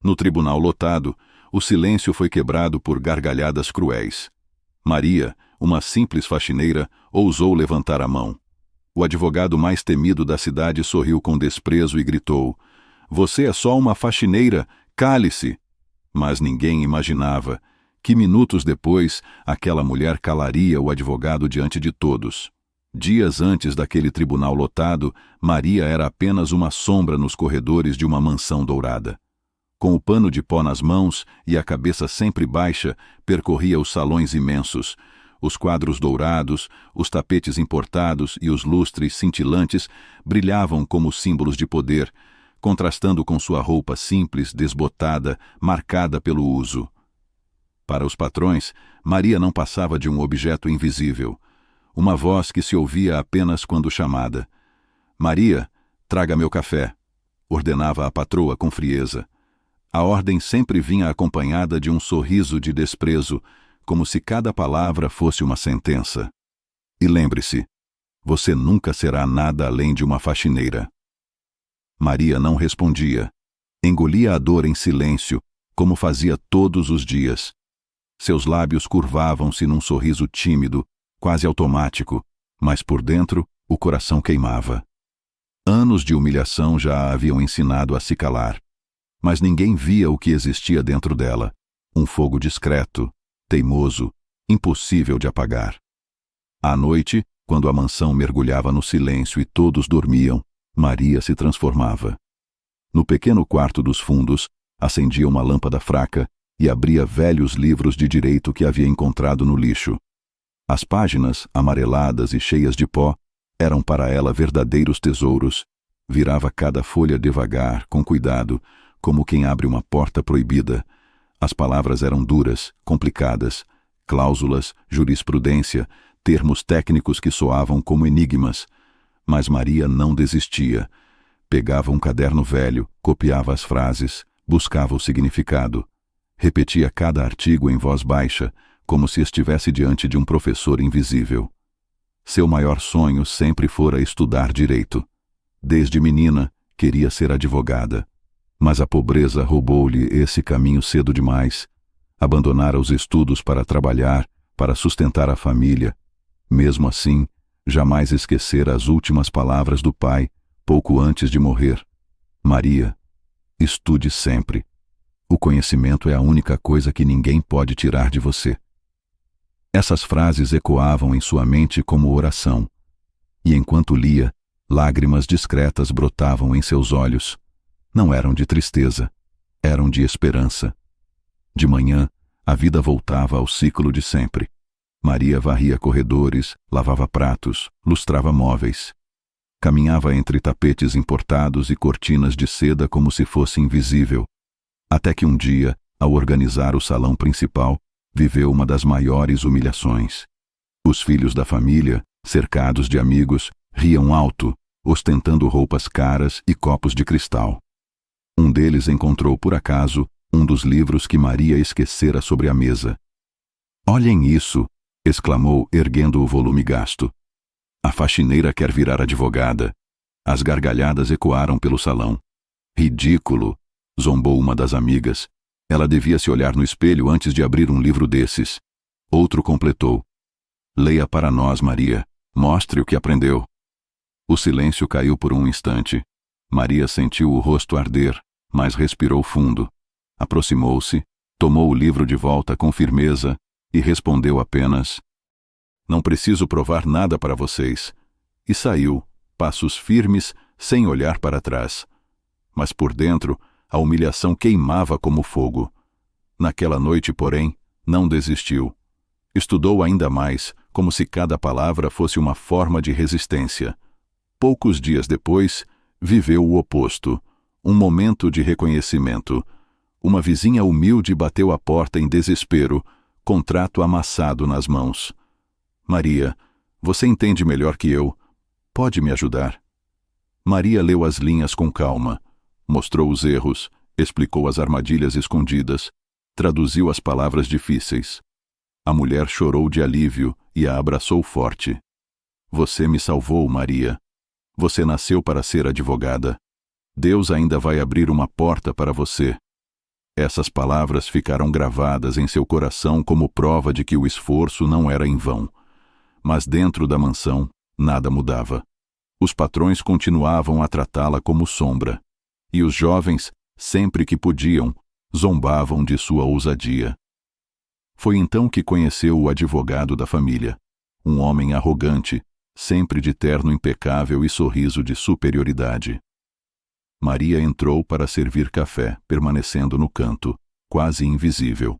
No tribunal lotado, o silêncio foi quebrado por gargalhadas cruéis. Maria, uma simples faxineira, ousou levantar a mão. O advogado mais temido da cidade sorriu com desprezo e gritou: "Você é só uma faxineira, cale-se!" Mas ninguém imaginava que minutos depois aquela mulher calaria o advogado diante de todos. Dias antes daquele tribunal lotado, Maria era apenas uma sombra nos corredores de uma mansão dourada. Com o pano de pó nas mãos e a cabeça sempre baixa, percorria os salões imensos. Os quadros dourados, os tapetes importados e os lustres cintilantes brilhavam como símbolos de poder, contrastando com sua roupa simples, desbotada, marcada pelo uso. Para os patrões, Maria não passava de um objeto invisível. Uma voz que se ouvia apenas quando chamada. "Maria, traga meu café", ordenava a patroa com frieza. A ordem sempre vinha acompanhada de um sorriso de desprezo, como se cada palavra fosse uma sentença. E lembre-se, você nunca será nada além de uma faxineira. Maria não respondia. Engolia a dor em silêncio, como fazia todos os dias. Seus lábios curvavam-se num sorriso tímido, quase automático, mas por dentro o coração queimava. Anos de humilhação já a haviam ensinado a se calar. Mas ninguém via o que existia dentro dela. Um fogo discreto, teimoso, impossível de apagar. À noite, quando a mansão mergulhava no silêncio e todos dormiam, Maria se transformava. No pequeno quarto dos fundos, acendia uma lâmpada fraca e abria velhos livros de direito que havia encontrado no lixo. As páginas, amareladas e cheias de pó, eram para ela verdadeiros tesouros. Virava cada folha devagar, com cuidado, como quem abre uma porta proibida. As palavras eram duras, complicadas, cláusulas, jurisprudência, termos técnicos que soavam como enigmas. Mas Maria não desistia. Pegava um caderno velho, copiava as frases, buscava o significado. Repetia cada artigo em voz baixa, como se estivesse diante de um professor invisível. Seu maior sonho sempre fora estudar direito. Desde menina, queria ser advogada. Mas a pobreza roubou-lhe esse caminho cedo demais. Abandonara os estudos para trabalhar, para sustentar a família. Mesmo assim, jamais esquecera as últimas palavras do pai, pouco antes de morrer. Maria, estude sempre. O conhecimento é a única coisa que ninguém pode tirar de você. Essas frases ecoavam em sua mente como oração. E enquanto lia, lágrimas discretas brotavam em seus olhos. Não eram de tristeza, eram de esperança. De manhã, a vida voltava ao ciclo de sempre. Maria varria corredores, lavava pratos, lustrava móveis. Caminhava entre tapetes importados e cortinas de seda como se fosse invisível. Até que um dia, ao organizar o salão principal, viveu uma das maiores humilhações. Os filhos da família, cercados de amigos, riam alto, ostentando roupas caras e copos de cristal. Um deles encontrou por acaso um dos livros que Maria esquecera sobre a mesa. "Olhem isso!" exclamou, erguendo o volume gasto. "A faxineira quer virar advogada." As gargalhadas ecoaram pelo salão. "Ridículo!" zombou uma das amigas. "Ela devia se olhar no espelho antes de abrir um livro desses." Outro completou: "Leia para nós, Maria. Mostre o que aprendeu." O silêncio caiu por um instante. Maria sentiu o rosto arder, mas respirou fundo. Aproximou-se, tomou o livro de volta com firmeza e respondeu apenas: "Não preciso provar nada para vocês." E saiu, passos firmes, sem olhar para trás. Mas por dentro, a humilhação queimava como fogo. Naquela noite, porém, não desistiu. Estudou ainda mais, como se cada palavra fosse uma forma de resistência. Poucos dias depois, viveu o oposto, um momento de reconhecimento. Uma vizinha humilde bateu à porta em desespero, contrato amassado nas mãos. "Maria, você entende melhor que eu. Pode me ajudar?" Maria leu as linhas com calma, mostrou os erros, explicou as armadilhas escondidas, traduziu as palavras difíceis. A mulher chorou de alívio e a abraçou forte. "Você me salvou, Maria. Você nasceu para ser advogada. Deus ainda vai abrir uma porta para você." Essas palavras ficaram gravadas em seu coração como prova de que o esforço não era em vão. Mas dentro da mansão, nada mudava. Os patrões continuavam a tratá-la como sombra, e os jovens, sempre que podiam, zombavam de sua ousadia. Foi então que conheceu o advogado da família, um homem arrogante, sempre de terno impecável e sorriso de superioridade. Maria entrou para servir café, permanecendo no canto, quase invisível.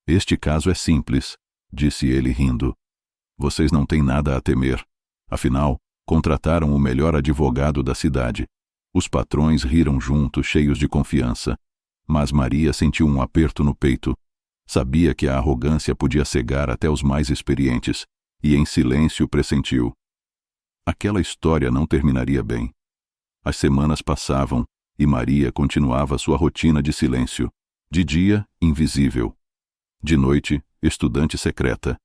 Este caso é simples, disse ele rindo. Vocês não têm nada a temer. Afinal, contrataram o melhor advogado da cidade. Os patrões riram juntos, cheios de confiança. Mas Maria sentiu um aperto no peito. Sabia que a arrogância podia cegar até os mais experientes, e em silêncio pressentiu. Aquela história não terminaria bem. As semanas passavam, e Maria continuava sua rotina de silêncio. De dia, invisível. De noite, estudante secreta.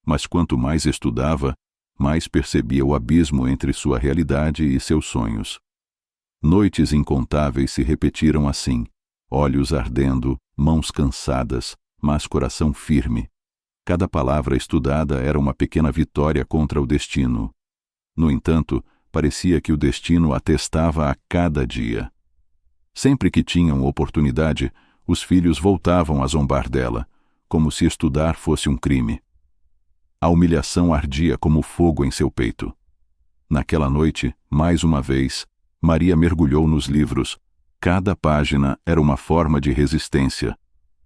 Mas quanto mais estudava, mais percebia o abismo entre sua realidade e seus sonhos. Noites incontáveis se repetiram assim, olhos ardendo, mãos cansadas, mas coração firme. Cada palavra estudada era uma pequena vitória contra o destino. No entanto, parecia que o destino a testava a cada dia. Sempre que tinham oportunidade, os filhos voltavam a zombar dela, como se estudar fosse um crime. A humilhação ardia como fogo em seu peito. Naquela noite, mais uma vez, Maria mergulhou nos livros. Cada página era uma forma de resistência.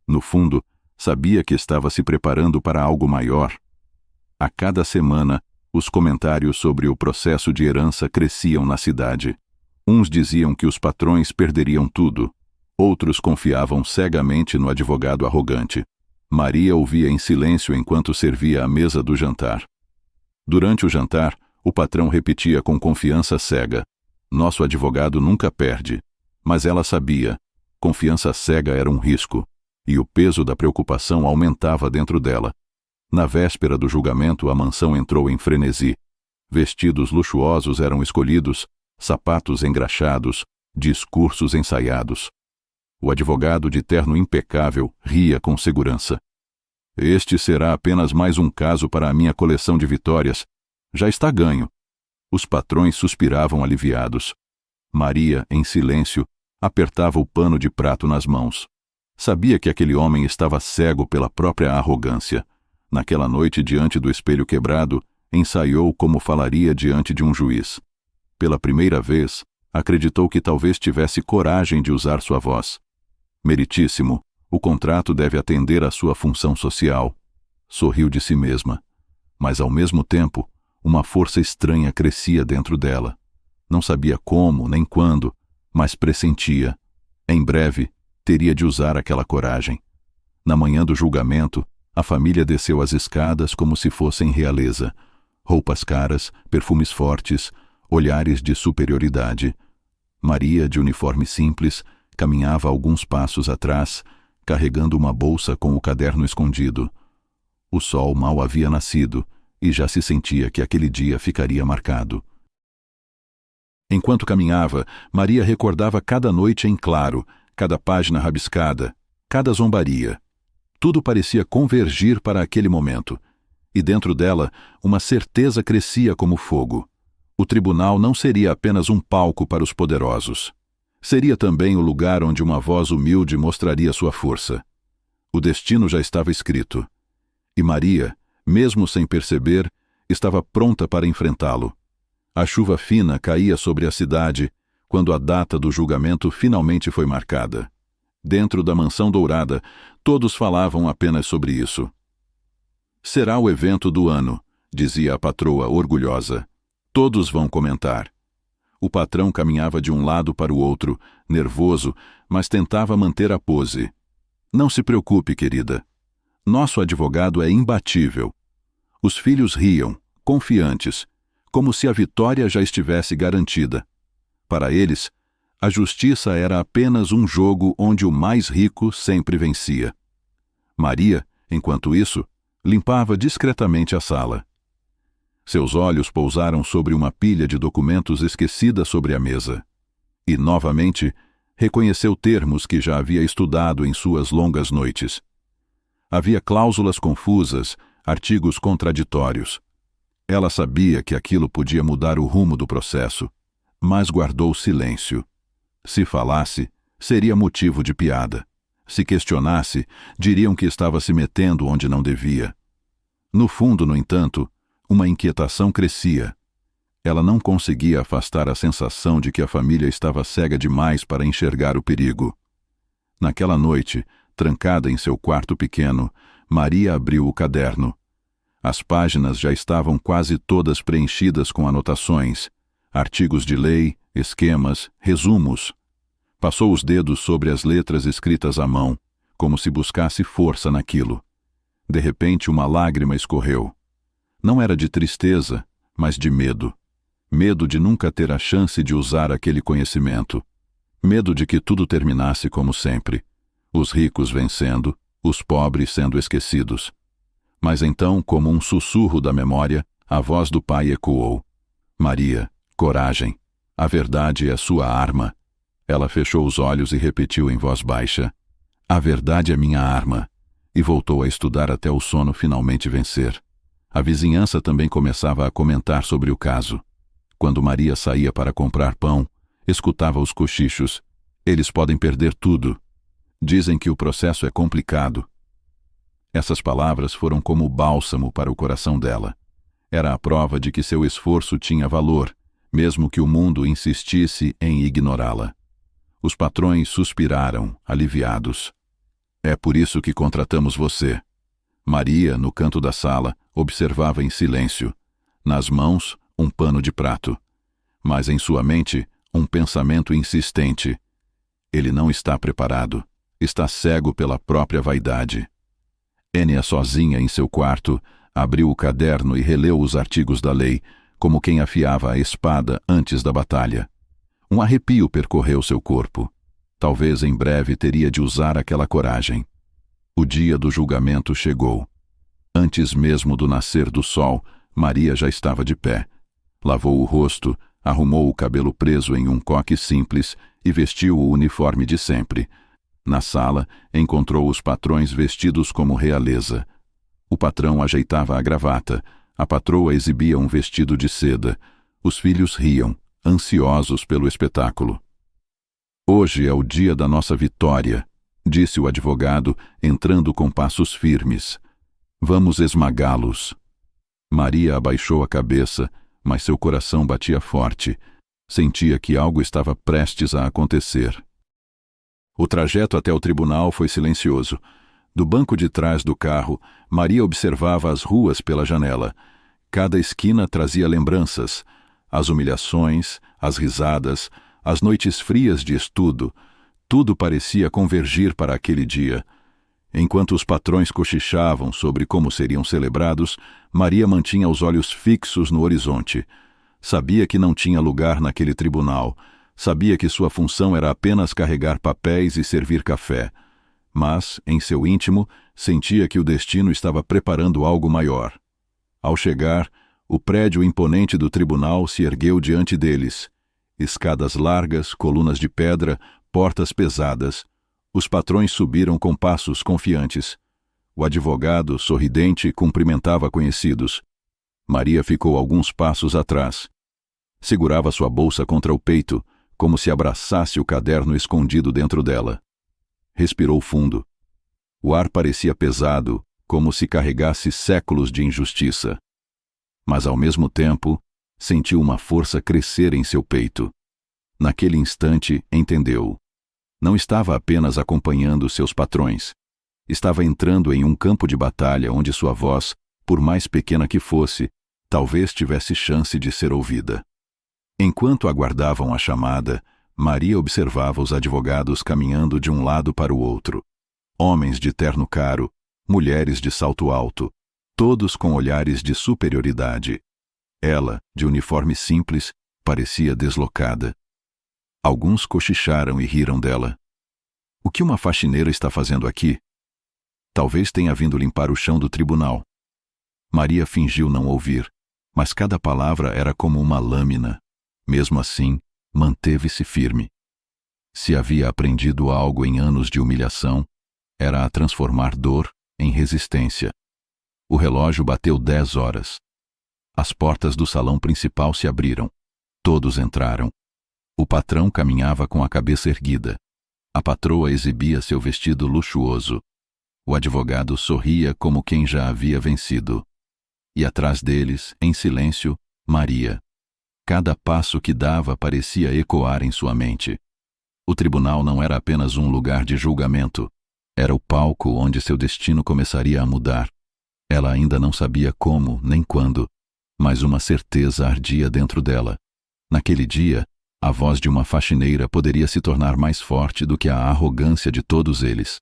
No fundo, sabia que estava se preparando para algo maior. A cada semana, os comentários sobre o processo de herança cresciam na cidade. Uns diziam que os patrões perderiam tudo. Outros confiavam cegamente no advogado arrogante. Maria ouvia em silêncio enquanto servia a mesa do jantar. Durante o jantar, o patrão repetia com confiança cega: "Nosso advogado nunca perde." Mas ela sabia, confiança cega era um risco, e o peso da preocupação aumentava dentro dela. Na véspera do julgamento, a mansão entrou em frenesi. Vestidos luxuosos eram escolhidos, sapatos engraxados, discursos ensaiados. O advogado de terno impecável ria com segurança. "Este será apenas mais um caso para a minha coleção de vitórias. Já está ganho." Os patrões suspiravam aliviados. Maria, em silêncio, apertava o pano de prato nas mãos. Sabia que aquele homem estava cego pela própria arrogância. Naquela noite, diante do espelho quebrado, ensaiou como falaria diante de um juiz. Pela primeira vez, acreditou que talvez tivesse coragem de usar sua voz. "Meritíssimo, o contrato deve atender à sua função social." Sorriu de si mesma. Mas, ao mesmo tempo, uma força estranha crescia dentro dela. Não sabia como, nem quando, mas pressentia. Em breve, teria de usar aquela coragem. Na manhã do julgamento, a família desceu as escadas como se fossem realeza. Roupas caras, perfumes fortes, olhares de superioridade. Maria, de uniforme simples, caminhava alguns passos atrás, carregando uma bolsa com o caderno escondido. O sol mal havia nascido, e já se sentia que aquele dia ficaria marcado. Enquanto caminhava, Maria recordava cada noite em claro, cada página rabiscada, cada zombaria. Tudo parecia convergir para aquele momento, e dentro dela uma certeza crescia como fogo. O tribunal não seria apenas um palco para os poderosos. Seria também o lugar onde uma voz humilde mostraria sua força. O destino já estava escrito. E Maria, mesmo sem perceber, estava pronta para enfrentá-lo. A chuva fina caía sobre a cidade quando a data do julgamento finalmente foi marcada. Dentro da Mansão Dourada, todos falavam apenas sobre isso. "Será o evento do ano", dizia a patroa orgulhosa. "Todos vão comentar." O patrão caminhava de um lado para o outro, nervoso, mas tentava manter a pose. "Não se preocupe, querida. Nosso advogado é imbatível." Os filhos riam, confiantes, como se a vitória já estivesse garantida. Para eles, a justiça era apenas um jogo onde o mais rico sempre vencia. Maria, enquanto isso, limpava discretamente a sala. Seus olhos pousaram sobre uma pilha de documentos esquecida sobre a mesa. E, novamente, Reconheceu termos que já havia estudado em suas longas noites. Havia cláusulas confusas, artigos contraditórios. Ela sabia que aquilo podia mudar o rumo do processo, mas guardou silêncio. Se falasse, seria motivo de piada. Se questionasse, diriam que estava se metendo onde não devia. No fundo, no entanto, uma inquietação crescia. Ela não conseguia afastar a sensação de que a família estava cega demais para enxergar o perigo. Naquela noite, trancada em seu quarto pequeno, Maria abriu o caderno. As páginas já estavam quase todas preenchidas com anotações, artigos de lei, esquemas, resumos. Passou os dedos sobre as letras escritas à mão, como se buscasse força naquilo. De repente, uma lágrima escorreu. Não era de tristeza, mas de medo. Medo de nunca ter a chance de usar aquele conhecimento. Medo de que tudo terminasse como sempre. Os ricos vencendo, os pobres sendo esquecidos. Mas então, como um sussurro da memória, a voz do pai ecoou. Maria, coragem. A verdade é sua arma. Ela fechou os olhos e repetiu em voz baixa. A verdade é minha arma. E voltou a estudar até o sono finalmente vencer. A vizinhança também começava a comentar sobre o caso. Quando Maria saía para comprar pão, escutava os cochichos. Eles podem perder tudo. Dizem que o processo é complicado. Essas palavras foram como bálsamo para o coração dela. Era a prova de que seu esforço tinha valor, mesmo que o mundo insistisse em ignorá-la. Os patrões suspiraram, aliviados. É por isso que contratamos você. Maria, no canto da sala, observava em silêncio. Nas mãos, um pano de prato. Mas em sua mente, um pensamento insistente. Ele não está preparado. Está cego pela própria vaidade. Ênia, sozinha em seu quarto, abriu o caderno e releu os artigos da lei, como quem afiava a espada antes da batalha. Um arrepio percorreu seu corpo. Talvez em breve teria de usar aquela coragem. O dia do julgamento chegou. Antes mesmo do nascer do sol, Maria já estava de pé. Lavou o rosto, arrumou o cabelo preso em um coque simples e vestiu o uniforme de sempre. Na sala, encontrou os patrões vestidos como realeza. O patrão ajeitava a gravata, a patroa exibia um vestido de seda. Os filhos riam, ansiosos pelo espetáculo. Hoje é o dia da nossa vitória, disse o advogado, entrando com passos firmes. Vamos esmagá-los. Maria abaixou a cabeça, mas seu coração batia forte. Sentia que algo estava prestes a acontecer. O trajeto até o tribunal foi silencioso. Do banco de trás do carro, Maria observava as ruas pela janela. Cada esquina trazia lembranças. As humilhações, as risadas, as noites frias de estudo. Tudo parecia convergir para aquele dia. Enquanto os patrões cochichavam sobre como seriam celebrados, Maria mantinha os olhos fixos no horizonte. Sabia que não tinha lugar naquele tribunal. Sabia que sua função era apenas carregar papéis e servir café. Mas, em seu íntimo, sentia que o destino estava preparando algo maior. Ao chegar, o prédio imponente do tribunal se ergueu diante deles. Escadas largas, colunas de pedra, portas pesadas. Os patrões subiram com passos confiantes. O advogado, sorridente, cumprimentava conhecidos. Maria ficou alguns passos atrás. Segurava sua bolsa contra o peito, como se abraçasse o caderno escondido dentro dela. Respirou fundo. O ar parecia pesado, como se carregasse séculos de injustiça. Mas, ao mesmo tempo, sentiu uma força crescer em seu peito. Naquele instante, entendeu. Não estava apenas acompanhando seus patrões. Estava entrando em um campo de batalha onde sua voz, por mais pequena que fosse, talvez tivesse chance de ser ouvida. Enquanto aguardavam a chamada, Maria observava os advogados caminhando de um lado para o outro. Homens de terno caro, mulheres de salto alto, todos com olhares de superioridade. Ela, de uniforme simples, parecia deslocada. Alguns cochicharam e riram dela. O que uma faxineira está fazendo aqui? Talvez tenha vindo limpar o chão do tribunal. Maria fingiu não ouvir, mas cada palavra era como uma lâmina. Mesmo assim, manteve-se firme. Se havia aprendido algo em anos de humilhação, era a transformar dor em resistência. O relógio bateu 10 horas. As portas do salão principal se abriram. Todos entraram. O patrão caminhava com a cabeça erguida. A patroa exibia seu vestido luxuoso. O advogado sorria como quem já havia vencido. E atrás deles, em silêncio, Maria. Cada passo que dava parecia ecoar em sua mente. O tribunal não era apenas um lugar de julgamento. Era o palco onde seu destino começaria a mudar. Ela ainda não sabia como nem quando, mas uma certeza ardia dentro dela. Naquele dia, a voz de uma faxineira poderia se tornar mais forte do que a arrogância de todos eles.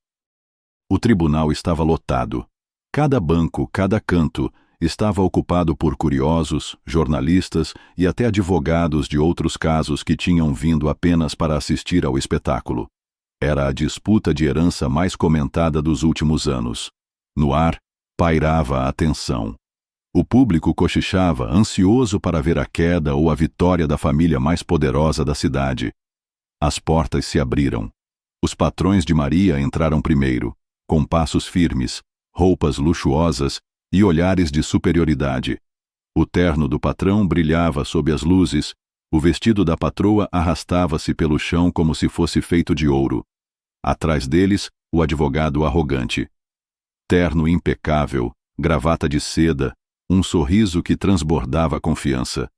O tribunal estava lotado. Cada banco, cada canto, estava ocupado por curiosos, jornalistas e até advogados de outros casos que tinham vindo apenas para assistir ao espetáculo. Era a disputa de herança mais comentada dos últimos anos. No ar, pairava a tensão. O público cochichava, ansioso para ver a queda ou a vitória da família mais poderosa da cidade. As portas se abriram. Os patrões de Maria entraram primeiro, com passos firmes, roupas luxuosas e olhares de superioridade. O terno do patrão brilhava sob as luzes, o vestido da patroa arrastava-se pelo chão como se fosse feito de ouro. Atrás deles, o advogado arrogante. Terno impecável, gravata de seda, um sorriso que transbordava confiança.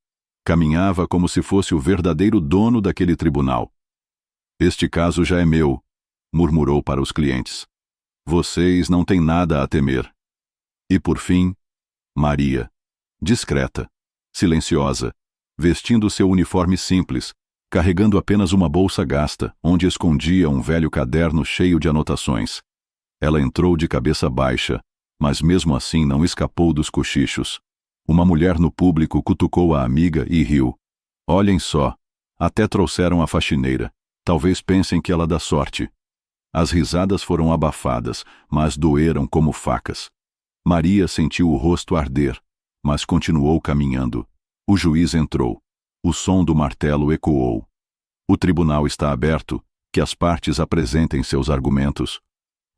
Caminhava como se fosse o verdadeiro dono daquele tribunal. "Este caso já é meu", murmurou para os clientes. "Vocês não têm nada a temer." E por fim, Maria, discreta, silenciosa, vestindo seu uniforme simples, carregando apenas uma bolsa gasta, onde escondia um velho caderno cheio de anotações. Ela entrou de cabeça baixa, mas mesmo assim não escapou dos cochichos. Uma mulher no público cutucou a amiga e riu. "Olhem só, até trouxeram a faxineira. Talvez pensem que ela dá sorte." As risadas foram abafadas, mas doeram como facas. Maria sentiu o rosto arder, mas continuou caminhando. O juiz entrou. O som do martelo ecoou. "O tribunal está aberto, que as partes apresentem seus argumentos."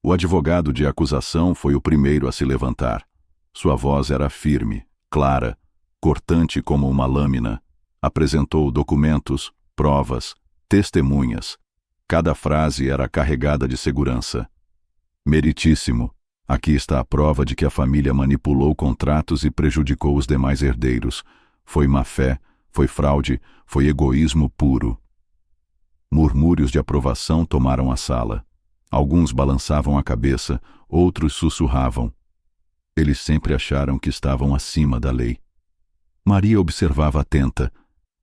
O advogado de acusação foi o primeiro a se levantar. Sua voz era firme, clara, cortante como uma lâmina. Apresentou documentos, provas, testemunhas. Cada frase era carregada de segurança. "Meritíssimo. Aqui está a prova de que a família manipulou contratos e prejudicou os demais herdeiros. Foi má-fé, foi fraude, foi egoísmo puro." Murmúrios de aprovação tomaram a sala. Alguns balançavam a cabeça, outros sussurravam. Eles sempre acharam que estavam acima da lei. Maria observava atenta.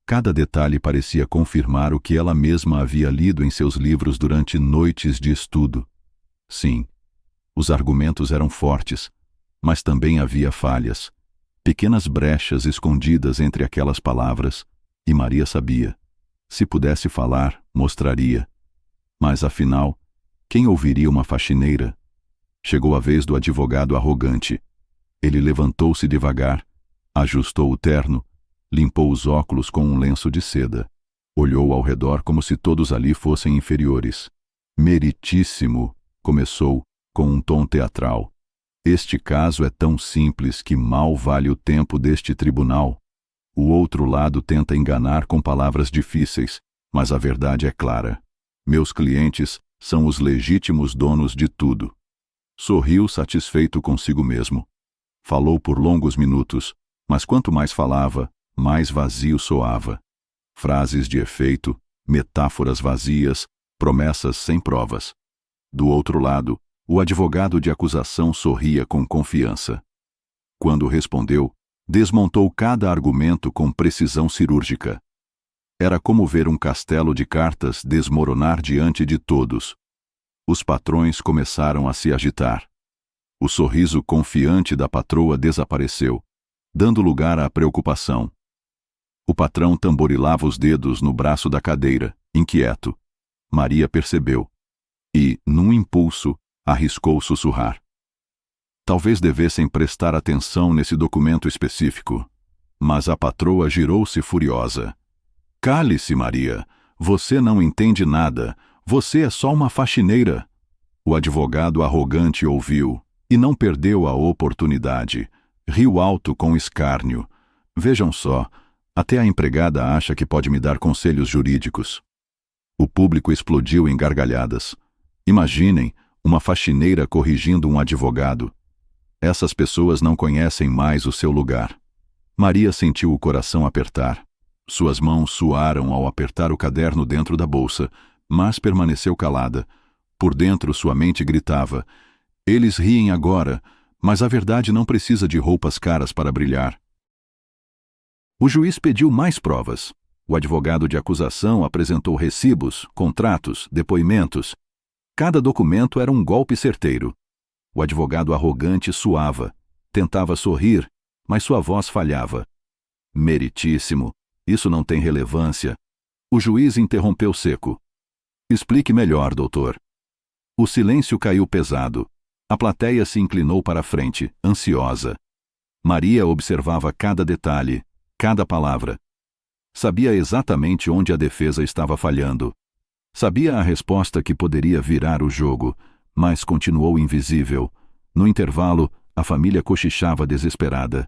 Cada detalhe parecia confirmar o que ela mesma havia lido em seus livros durante noites de estudo. Sim, os argumentos eram fortes, mas também havia falhas, pequenas brechas escondidas entre aquelas palavras, e Maria sabia. Se pudesse falar, mostraria. Mas afinal, quem ouviria uma faxineira? Chegou a vez do advogado arrogante. Ele levantou-se devagar, ajustou o terno, limpou os óculos com um lenço de seda. Olhou ao redor como se todos ali fossem inferiores. "Meritíssimo", começou, com um tom teatral. "Este caso é tão simples que mal vale o tempo deste tribunal." O outro lado tenta enganar com palavras difíceis, mas a verdade é clara. Meus clientes são os legítimos donos de tudo. Sorriu satisfeito consigo mesmo. Falou por longos minutos, mas quanto mais falava, mais vazio soava. Frases de efeito, metáforas vazias, promessas sem provas. Do outro lado, o advogado de acusação sorria com confiança. Quando respondeu, desmontou cada argumento com precisão cirúrgica. Era como ver um castelo de cartas desmoronar diante de todos. Os patrões começaram a se agitar. O sorriso confiante da patroa desapareceu, dando lugar à preocupação. O patrão tamborilava os dedos no braço da cadeira, inquieto. Maria percebeu. E, num impulso, arriscou sussurrar. Talvez devessem prestar atenção nesse documento específico. Mas a patroa girou-se furiosa. "Cale-se, Maria. Você não entende nada. Você é só uma faxineira. O advogado arrogante ouviu e não perdeu a oportunidade. Riu alto com escárnio. Vejam só, até a empregada acha que pode me dar conselhos jurídicos. O público explodiu em gargalhadas. Imaginem, uma faxineira corrigindo um advogado. Essas pessoas não conhecem mais o seu lugar. Maria sentiu o coração apertar. Suas mãos suaram ao apertar o caderno dentro da bolsa, mas permaneceu calada. Por dentro, sua mente gritava: eles riem agora, mas a verdade não precisa de roupas caras para brilhar. O juiz pediu mais provas. O advogado de acusação apresentou recibos, contratos, depoimentos. Cada documento era um golpe certeiro. O advogado arrogante suava. Tentava sorrir, mas sua voz falhava. Meritíssimo, isso não tem relevância. O juiz interrompeu seco. Explique melhor, doutor. O silêncio caiu pesado. A plateia se inclinou para a frente, ansiosa. Maria observava cada detalhe, cada palavra. Sabia exatamente onde a defesa estava falhando. Sabia a resposta que poderia virar o jogo, mas continuou invisível. No intervalo, a família cochichava desesperada.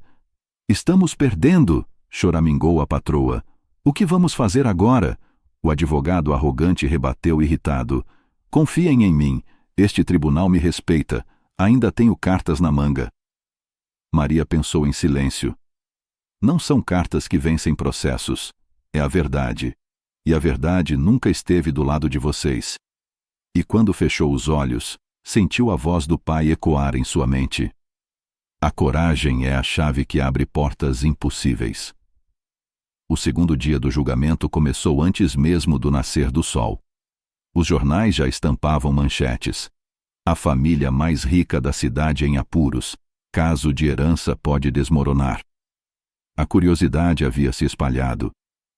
Estamos perdendo, choramingou a patroa. O que vamos fazer agora? O advogado arrogante rebateu irritado. Confiem em mim, este tribunal me respeita, ainda tenho cartas na manga. Maria pensou em silêncio. Não são cartas que vencem processos, é a verdade. E a verdade nunca esteve do lado de vocês. E quando fechou os olhos, sentiu a voz do pai ecoar em sua mente. A coragem é a chave que abre portas impossíveis. O segundo dia do julgamento começou antes mesmo do nascer do sol. Os jornais já estampavam manchetes. A família mais rica da cidade em apuros. Caso de herança pode desmoronar. A curiosidade havia se espalhado.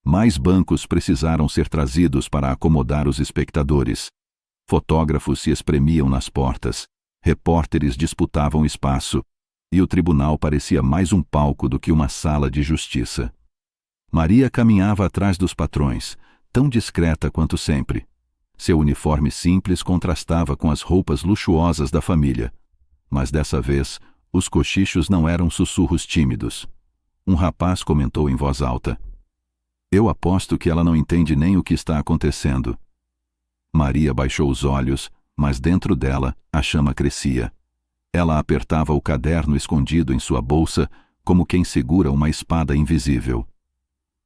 Mais bancos precisaram ser trazidos para acomodar os espectadores. Fotógrafos se espremiam nas portas. Repórteres disputavam espaço. E o tribunal parecia mais um palco do que uma sala de justiça. Maria caminhava atrás dos patrões, tão discreta quanto sempre. Seu uniforme simples contrastava com as roupas luxuosas da família. Mas dessa vez, os cochichos não eram sussurros tímidos. Um rapaz comentou em voz alta: eu aposto que ela não entende nem o que está acontecendo. Maria baixou os olhos, mas dentro dela a chama crescia. Ela apertava o caderno escondido em sua bolsa, como quem segura uma espada invisível.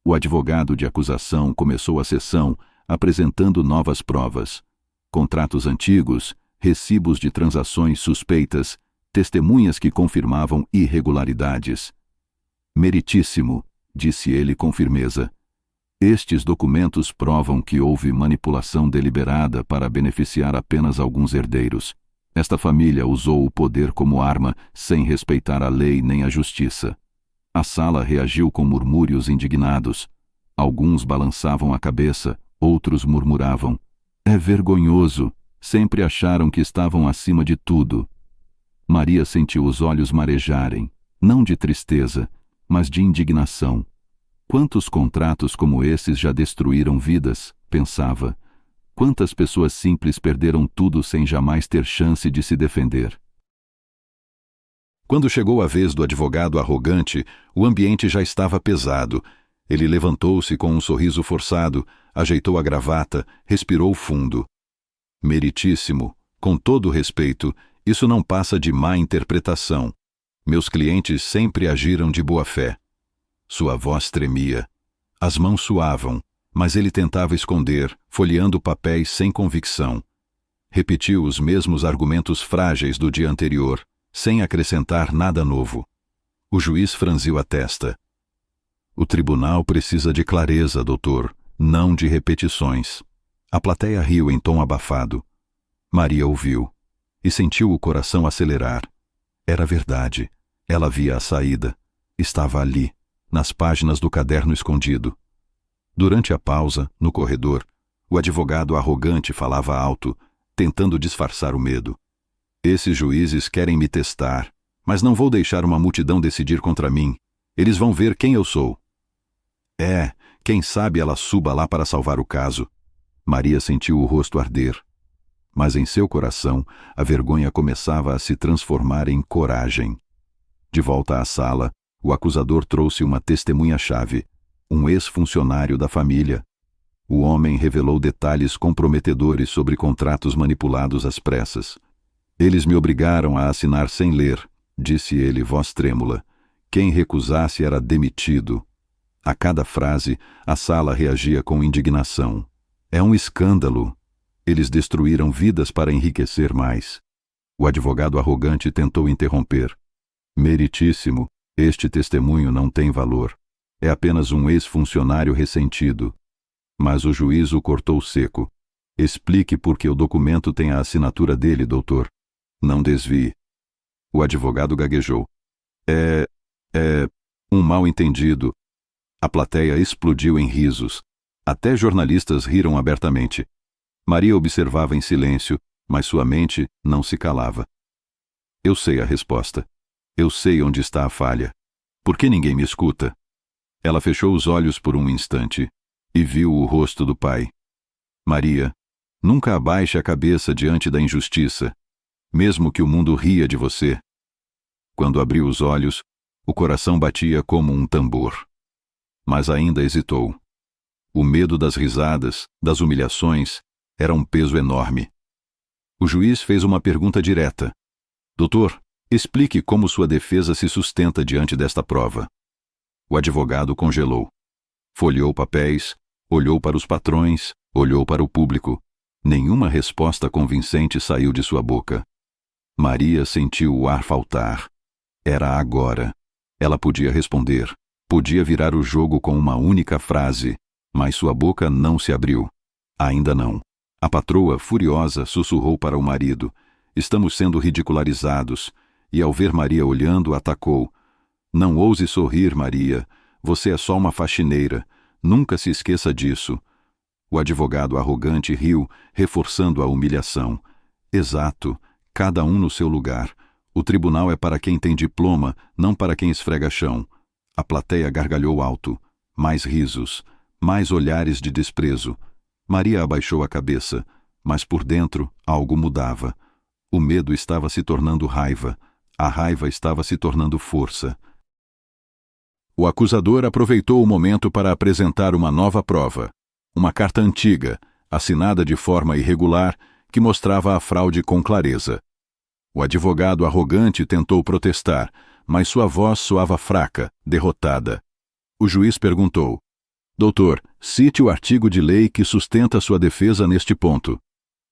O advogado de acusação começou a sessão, apresentando novas provas. Contratos antigos, recibos de transações suspeitas, testemunhas que confirmavam irregularidades. Meritíssimo, disse ele com firmeza. Estes documentos provam que houve manipulação deliberada para beneficiar apenas alguns herdeiros. Esta família usou o poder como arma, sem respeitar a lei nem a justiça. A sala reagiu com murmúrios indignados. Alguns balançavam a cabeça, outros murmuravam. É vergonhoso. Sempre acharam que estavam acima de tudo. Maria sentiu os olhos marejarem, não de tristeza, mas de indignação. Quantos contratos como esses já destruíram vidas, pensava. Quantas pessoas simples perderam tudo sem jamais ter chance de se defender. Quando chegou a vez do advogado arrogante, o ambiente já estava pesado. Ele levantou-se com um sorriso forçado, ajeitou a gravata, respirou fundo. Meritíssimo, com todo respeito, isso não passa de má interpretação. Meus clientes sempre agiram de boa fé. Sua voz tremia. As mãos suavam, mas ele tentava esconder, folheando papéis sem convicção. Repetiu os mesmos argumentos frágeis do dia anterior, sem acrescentar nada novo. O juiz franziu a testa. O tribunal precisa de clareza, doutor, não de repetições. A plateia riu em tom abafado. Maria ouviu e sentiu o coração acelerar. Era verdade. Ela via a saída. Estava ali, nas páginas do caderno escondido. Durante a pausa, no corredor, o advogado arrogante falava alto, tentando disfarçar o medo. Esses juízes querem me testar, mas não vou deixar uma multidão decidir contra mim. Eles vão ver quem eu sou. Quem sabe ela suba lá para salvar o caso. Maria sentiu o rosto arder. Mas em seu coração, a vergonha começava a se transformar em coragem. De volta à sala, o acusador trouxe uma testemunha-chave, um ex-funcionário da família. O homem revelou detalhes comprometedores sobre contratos manipulados às pressas. Eles me obrigaram a assinar sem ler, disse ele, voz trêmula. Quem recusasse era demitido. A cada frase, a sala reagia com indignação. É um escândalo. Eles destruíram vidas para enriquecer mais. O advogado arrogante tentou interromper. Meritíssimo, este testemunho não tem valor. É apenas um ex-funcionário ressentido. Mas o juiz o cortou seco. Explique por que o documento tem a assinatura dele, doutor. Não desvie. O advogado gaguejou. É um mal-entendido. A plateia explodiu em risos. Até jornalistas riram abertamente. Maria observava em silêncio, mas sua mente não se calava. Eu sei a resposta. Eu sei onde está a falha. Por que ninguém me escuta? Ela fechou os olhos por um instante e viu o rosto do pai. Maria, nunca abaixe a cabeça diante da injustiça, mesmo que o mundo ria de você. Quando abriu os olhos, o coração batia como um tambor. Mas ainda hesitou. O medo das risadas, das humilhações, era um peso enorme. O juiz fez uma pergunta direta. Doutor, explique como sua defesa se sustenta diante desta prova. O advogado congelou. Folheou papéis, olhou para os patrões, olhou para o público. Nenhuma resposta convincente saiu de sua boca. Maria sentiu o ar faltar. Era agora. Ela podia responder. Podia virar o jogo com uma única frase, mas sua boca não se abriu. Ainda não. A patroa, furiosa, sussurrou para o marido. Estamos sendo ridicularizados. E ao ver Maria olhando, atacou. Não ouse sorrir, Maria. Você é só uma faxineira. Nunca se esqueça disso. O advogado arrogante riu, reforçando a humilhação. Exato. Cada um no seu lugar. O tribunal é para quem tem diploma, não para quem esfrega chão. A plateia gargalhou alto. Mais risos. Mais olhares de desprezo. Maria abaixou a cabeça, mas por dentro algo mudava. O medo estava se tornando raiva. A raiva estava se tornando força. O acusador aproveitou o momento para apresentar uma nova prova. Uma carta antiga, assinada de forma irregular, que mostrava a fraude com clareza. O advogado arrogante tentou protestar, mas sua voz soava fraca, derrotada. O juiz perguntou: Doutor, cite o artigo de lei que sustenta sua defesa neste ponto.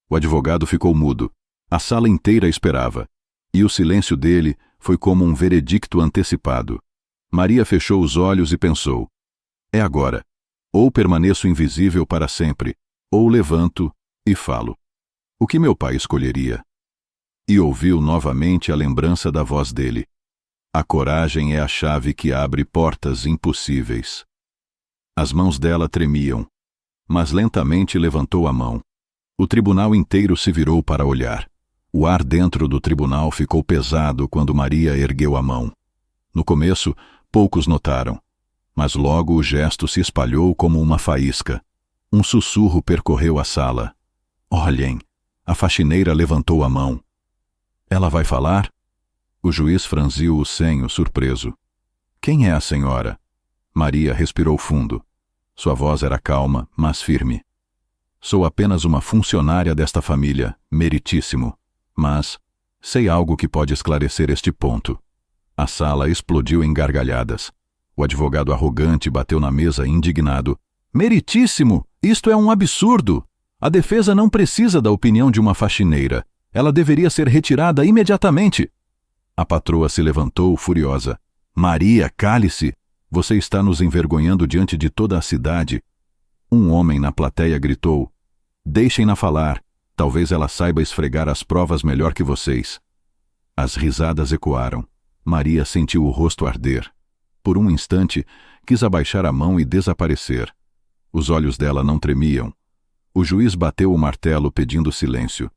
O advogado ficou mudo. A sala inteira esperava. E o silêncio dele foi como um veredicto antecipado. Maria fechou os olhos e pensou: é agora. Ou permaneço invisível para sempre, ou levanto e falo. O que meu pai escolheria? E ouviu novamente a lembrança da voz dele. A coragem é a chave que abre portas impossíveis. As mãos dela tremiam, mas lentamente levantou a mão. O tribunal inteiro se virou para olhar. O ar dentro do tribunal ficou pesado quando Maria ergueu a mão. No começo, poucos notaram, mas logo o gesto se espalhou como uma faísca. Um sussurro percorreu a sala. Olhem! A faxineira levantou a mão. Ela vai falar? O juiz franziu o senho, surpreso. Quem é a senhora? Maria respirou fundo. Sua voz era calma, mas firme. Sou apenas uma funcionária desta família, meritíssimo. Mas sei algo que pode esclarecer este ponto. A sala explodiu em gargalhadas. O advogado arrogante bateu na mesa indignado. Meritíssimo! Isto é um absurdo! A defesa não precisa da opinião de uma faxineira. Ela deveria ser retirada imediatamente. A patroa se levantou, furiosa. Maria, cale-se! Você está nos envergonhando diante de toda a cidade. Um homem na plateia gritou. Deixem-na falar. Talvez ela saiba esfregar as provas melhor que vocês. As risadas ecoaram. Maria sentiu o rosto arder. Por um instante, quis abaixar a mão e desaparecer. Os olhos dela não tremiam. O juiz bateu o martelo pedindo silêncio.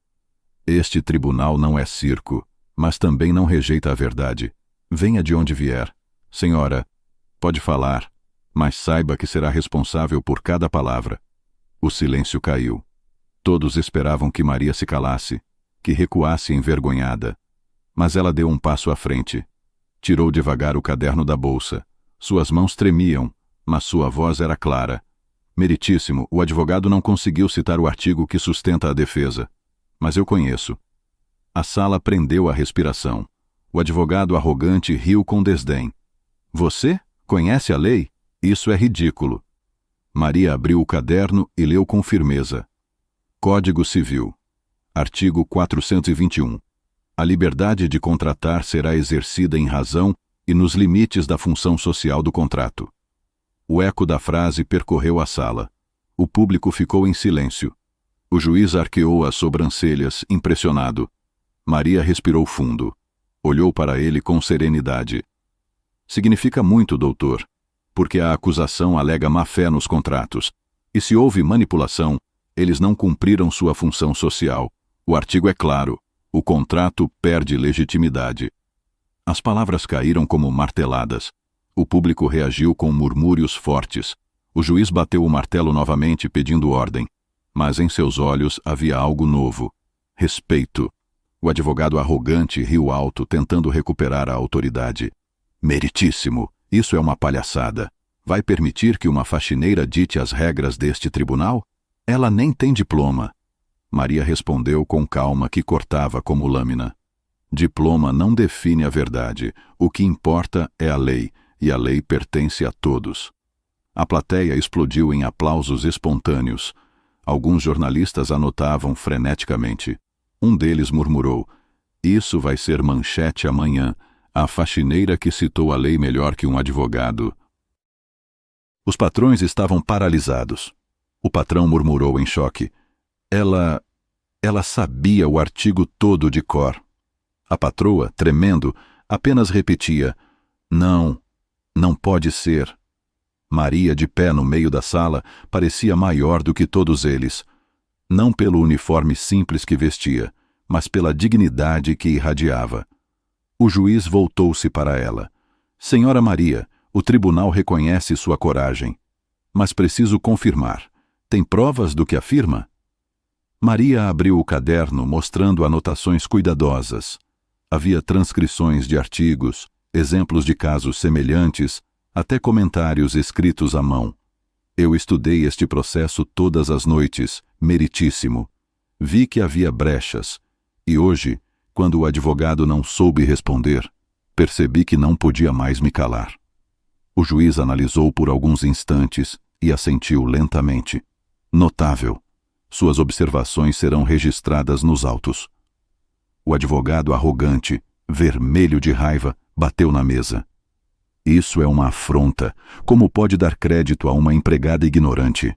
Este tribunal não é circo, mas também não rejeita a verdade. Venha de onde vier. Senhora, pode falar, mas saiba que será responsável por cada palavra. O silêncio caiu. Todos esperavam que Maria se calasse, que recuasse envergonhada. Mas ela deu um passo à frente. Tirou devagar o caderno da bolsa. Suas mãos tremiam, mas sua voz era clara. Meritíssimo, o advogado não conseguiu citar o artigo que sustenta a defesa. Mas eu conheço. A sala prendeu a respiração. O advogado arrogante riu com desdém. Você? Conhece a lei? Isso é ridículo. Maria abriu o caderno e leu com firmeza. Código Civil. Artigo 421. A liberdade de contratar será exercida em razão e nos limites da função social do contrato. O eco da frase percorreu a sala. O público ficou em silêncio. O juiz arqueou as sobrancelhas, impressionado. Maria respirou fundo. Olhou para ele com serenidade. Significa muito, doutor, porque a acusação alega má-fé nos contratos. E se houve manipulação, eles não cumpriram sua função social. O artigo é claro. O contrato perde legitimidade. As palavras caíram como marteladas. O público reagiu com murmúrios fortes. O juiz bateu o martelo novamente, pedindo ordem. Mas em seus olhos havia algo novo. Respeito. O advogado arrogante riu alto, tentando recuperar a autoridade. Meritíssimo, isso é uma palhaçada. Vai permitir que uma faxineira dite as regras deste tribunal? Ela nem tem diploma. Maria respondeu com calma que cortava como lâmina. Diploma não define a verdade. O que importa é a lei, e a lei pertence a todos. A plateia explodiu em aplausos espontâneos. Alguns jornalistas anotavam freneticamente. Um deles murmurou: "Isso vai ser manchete amanhã. A faxineira que citou a lei melhor que um advogado." Os patrões estavam paralisados. O patrão murmurou em choque: Ela sabia o artigo todo de cor. A patroa, tremendo, apenas repetia: "Não, não pode ser." Maria, de pé no meio da sala, parecia maior do que todos eles. Não pelo uniforme simples que vestia, mas pela dignidade que irradiava. O juiz voltou-se para ela. "Senhora Maria, o tribunal reconhece sua coragem. Mas preciso confirmar. Tem provas do que afirma?" Maria abriu o caderno, mostrando anotações cuidadosas. Havia transcrições de artigos, exemplos de casos semelhantes, até comentários escritos à mão. "Eu estudei este processo todas as noites, meritíssimo. Vi que havia brechas, e hoje, quando o advogado não soube responder, percebi que não podia mais me calar." O juiz analisou por alguns instantes e assentiu lentamente. "Notável. Suas observações serão registradas nos autos." O advogado arrogante, vermelho de raiva, bateu na mesa. "Isso é uma afronta. Como pode dar crédito a uma empregada ignorante?"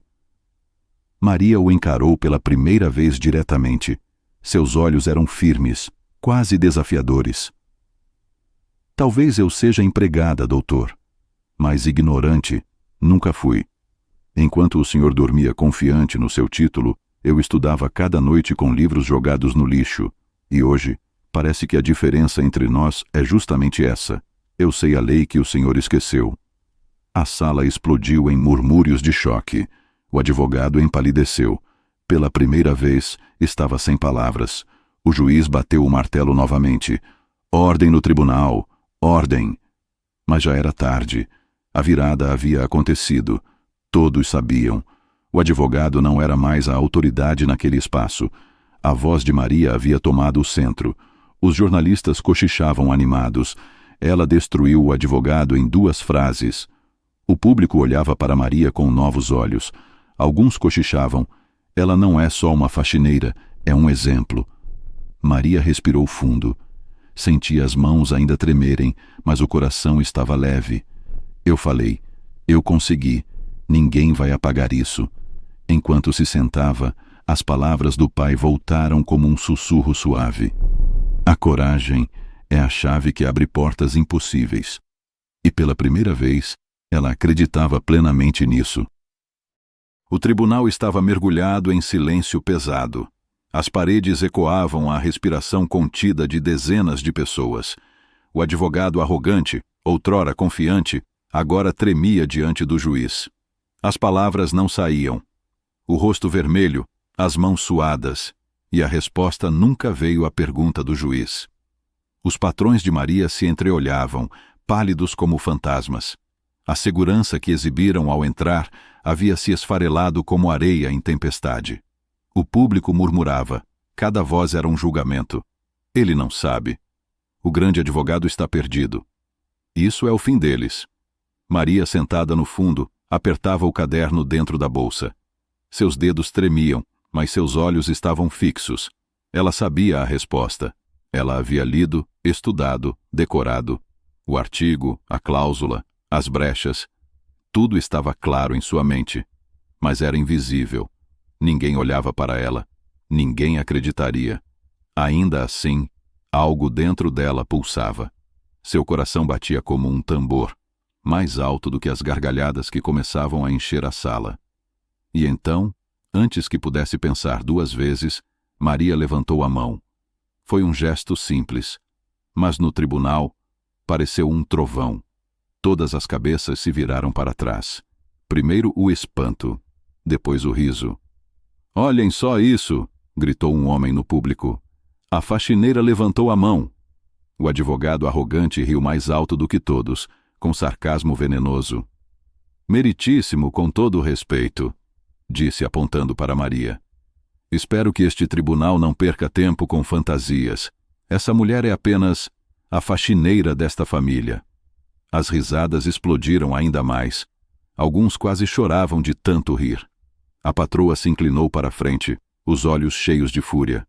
Maria o encarou pela primeira vez diretamente. Seus olhos eram firmes, quase desafiadores. "Talvez eu seja empregada, doutor, mas ignorante nunca fui. Enquanto o senhor dormia confiante no seu título, eu estudava cada noite com livros jogados no lixo, e hoje parece que a diferença entre nós é justamente essa. Eu sei a lei que o senhor esqueceu." A sala explodiu em murmúrios de choque. O advogado empalideceu. Pela primeira vez, estava sem palavras. O juiz bateu o martelo novamente. "Ordem no tribunal! Ordem!" Mas já era tarde. A virada havia acontecido. Todos sabiam. O advogado não era mais a autoridade naquele espaço. A voz de Maria havia tomado o centro. Os jornalistas cochichavam animados. Ela destruiu o advogado em 2 frases. O público olhava para Maria com novos olhos. Alguns cochichavam: "Ela não é só uma faxineira, é um exemplo." Maria respirou fundo. Sentia as mãos ainda tremerem, mas o coração estava leve. Eu falei: "Eu consegui. Ninguém vai apagar isso." Enquanto se sentava, as palavras do pai voltaram como um sussurro suave. "A coragem é a chave que abre portas impossíveis." E pela primeira vez, ela acreditava plenamente nisso. O tribunal estava mergulhado em silêncio pesado. As paredes ecoavam a respiração contida de dezenas de pessoas. O advogado arrogante, outrora confiante, agora tremia diante do juiz. As palavras não saíam. O rosto vermelho, as mãos suadas, e a resposta nunca veio à pergunta do juiz. Os patrões de Maria se entreolhavam, pálidos como fantasmas. A segurança que exibiram ao entrar havia se esfarelado como areia em tempestade. O público murmurava, cada voz era um julgamento. Ele não sabe. O grande advogado está perdido. Isso é o fim deles. Maria, sentada no fundo, apertava o caderno dentro da bolsa. Seus dedos tremiam, mas seus olhos estavam fixos. Ela sabia a resposta. Ela havia lido, estudado, decorado. O artigo, a cláusula, as brechas. Tudo estava claro em sua mente, mas era invisível. Ninguém olhava para ela. Ninguém acreditaria. Ainda assim, algo dentro dela pulsava. Seu coração batia como um tambor, mais alto do que as gargalhadas que começavam a encher a sala. E então, antes que pudesse pensar duas vezes, Maria levantou a mão. Foi um gesto simples, mas no tribunal pareceu um trovão. Todas as cabeças se viraram para trás. Primeiro o espanto, depois o riso. "Olhem só isso!" gritou um homem no público. A faxineira levantou a mão. O advogado arrogante riu mais alto do que todos, com sarcasmo venenoso. "Meritíssimo, com todo o respeito", disse apontando para Maria. "Espero que este tribunal não perca tempo com fantasias. Essa mulher é apenas a faxineira desta família." As risadas explodiram ainda mais. Alguns quase choravam de tanto rir. A patroa se inclinou para a frente, os olhos cheios de fúria.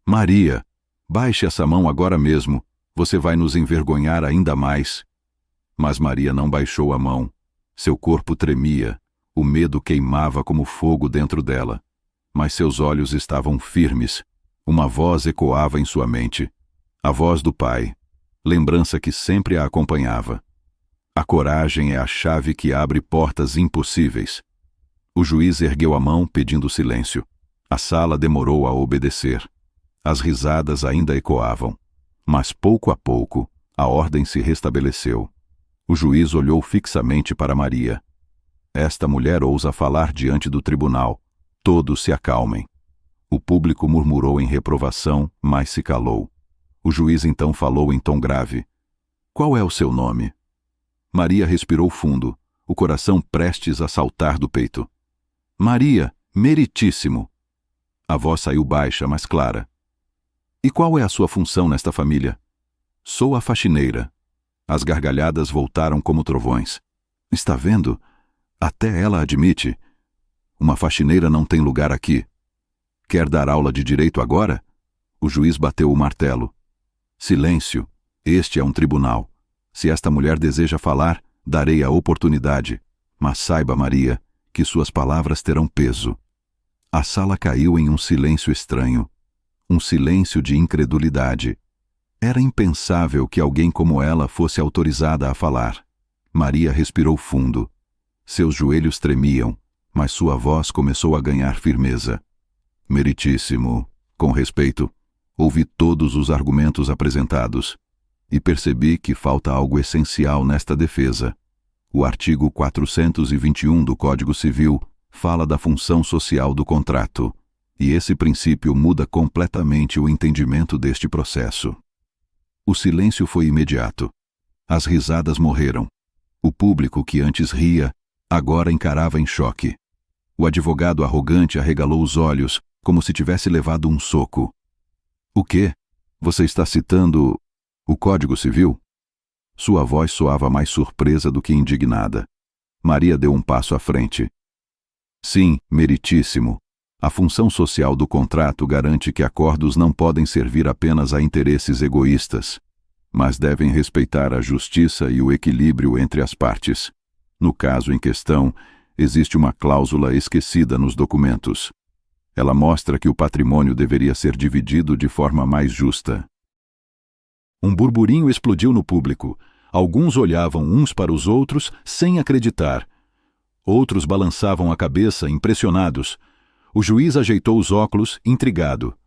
"Maria, baixe essa mão agora mesmo. Você vai nos envergonhar ainda mais." Mas Maria não baixou a mão. Seu corpo tremia. O medo queimava como fogo dentro dela. Mas seus olhos estavam firmes. Uma voz ecoava em sua mente. A voz do pai. Lembrança que sempre a acompanhava. A coragem é a chave que abre portas impossíveis. O juiz ergueu a mão pedindo silêncio. A sala demorou a obedecer. As risadas ainda ecoavam. Mas pouco a pouco, a ordem se restabeleceu. O juiz olhou fixamente para Maria. Esta mulher ousa falar diante do tribunal. Todos se acalmem. O público murmurou em reprovação, mas se calou. O juiz então falou em tom grave. "Qual é o seu nome?" Maria respirou fundo, o coração prestes a saltar do peito. "Maria, meritíssimo." A voz saiu baixa, mas clara. "E qual é a sua função nesta família?" "Sou a faxineira." As gargalhadas voltaram como trovões. "Está vendo? Até ela admite. Uma faxineira não tem lugar aqui. Quer dar aula de direito agora?" O juiz bateu o martelo. "Silêncio. Este é um tribunal. Se esta mulher deseja falar, darei a oportunidade. Mas saiba, Maria, que suas palavras terão peso." A sala caiu em um silêncio estranho. Um silêncio de incredulidade. Era impensável que alguém como ela fosse autorizada a falar. Maria respirou fundo. Seus joelhos tremiam, mas sua voz começou a ganhar firmeza. "Meritíssimo, com respeito, ouvi todos os argumentos apresentados e percebi que falta algo essencial nesta defesa. O artigo 421 do Código Civil fala da função social do contrato, e esse princípio muda completamente o entendimento deste processo." O silêncio foi imediato. As risadas morreram. O público que antes ria, agora encarava em choque. O advogado arrogante arregalou os olhos, como se tivesse levado um soco. "O quê? Você está citando o Código Civil?" Sua voz soava mais surpresa do que indignada. Maria deu um passo à frente. "Sim, meritíssimo. A função social do contrato garante que acordos não podem servir apenas a interesses egoístas, mas devem respeitar a justiça e o equilíbrio entre as partes. No caso em questão, existe uma cláusula esquecida nos documentos. Ela mostra que o patrimônio deveria ser dividido de forma mais justa." Um burburinho explodiu no público. Alguns olhavam uns para os outros sem acreditar. Outros balançavam a cabeça, impressionados. O juiz ajeitou os óculos, intrigado.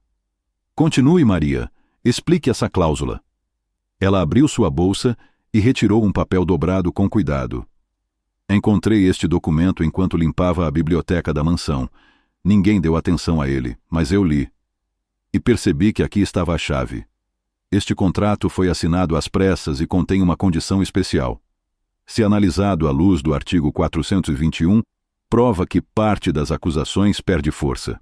"Continue, Maria. Explique essa cláusula." Ela abriu sua bolsa e retirou um papel dobrado com cuidado. "Encontrei este documento enquanto limpava a biblioteca da mansão. Ninguém deu atenção a ele, mas eu li. E percebi que aqui estava a chave. Este contrato foi assinado às pressas e contém uma condição especial. Se analisado à luz do artigo 421, prova que parte das acusações perde força.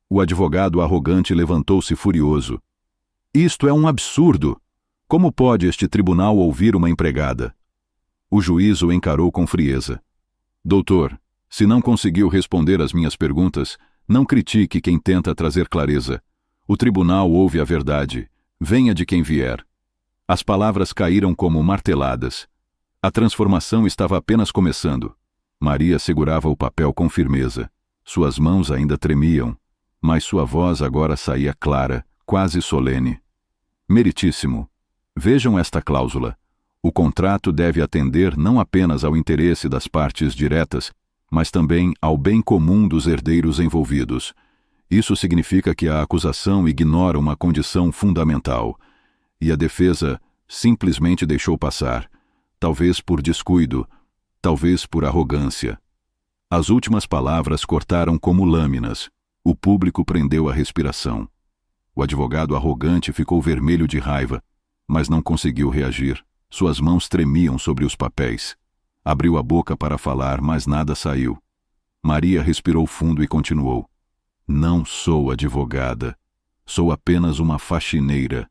O advogado arrogante levantou-se furioso. Isto é um absurdo! Como pode este tribunal ouvir uma empregada? O juiz o encarou com frieza. Doutor, se não conseguiu responder às minhas perguntas, não critique quem tenta trazer clareza. O tribunal ouve a verdade. Venha de quem vier. As palavras caíram como marteladas. A transformação estava apenas começando. Maria segurava o papel com firmeza. Suas mãos ainda tremiam, mas sua voz agora saía clara, quase solene. Meritíssimo, vejam esta cláusula. O contrato deve atender não apenas ao interesse das partes diretas, mas também ao bem comum dos herdeiros envolvidos. Isso significa que a acusação ignora uma condição fundamental, e a defesa simplesmente deixou passar, talvez por descuido, talvez por arrogância. As últimas palavras cortaram como lâminas. O público prendeu a respiração. O advogado arrogante ficou vermelho de raiva, mas não conseguiu reagir. Suas mãos tremiam sobre os papéis. Abriu a boca para falar, mas nada saiu. Maria respirou fundo e continuou. Não sou advogada. Sou apenas uma faxineira.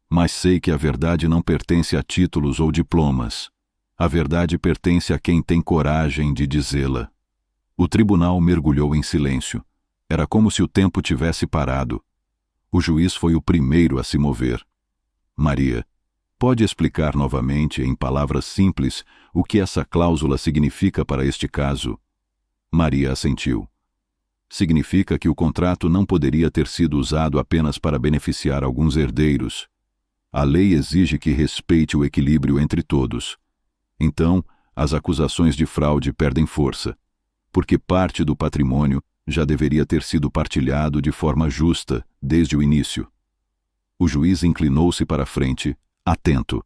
Mas sei que a verdade não pertence a títulos ou diplomas. A verdade pertence a quem tem coragem de dizê-la. O tribunal mergulhou em silêncio. Era como se o tempo tivesse parado. O juiz foi o primeiro a se mover. Maria, pode explicar novamente, em palavras simples, o que essa cláusula significa para este caso? Maria assentiu. Significa que o contrato não poderia ter sido usado apenas para beneficiar alguns herdeiros. A lei exige que respeite o equilíbrio entre todos. Então, as acusações de fraude perdem força, porque parte do patrimônio já deveria ter sido partilhado de forma justa desde o início. O juiz inclinou-se para a frente, atento.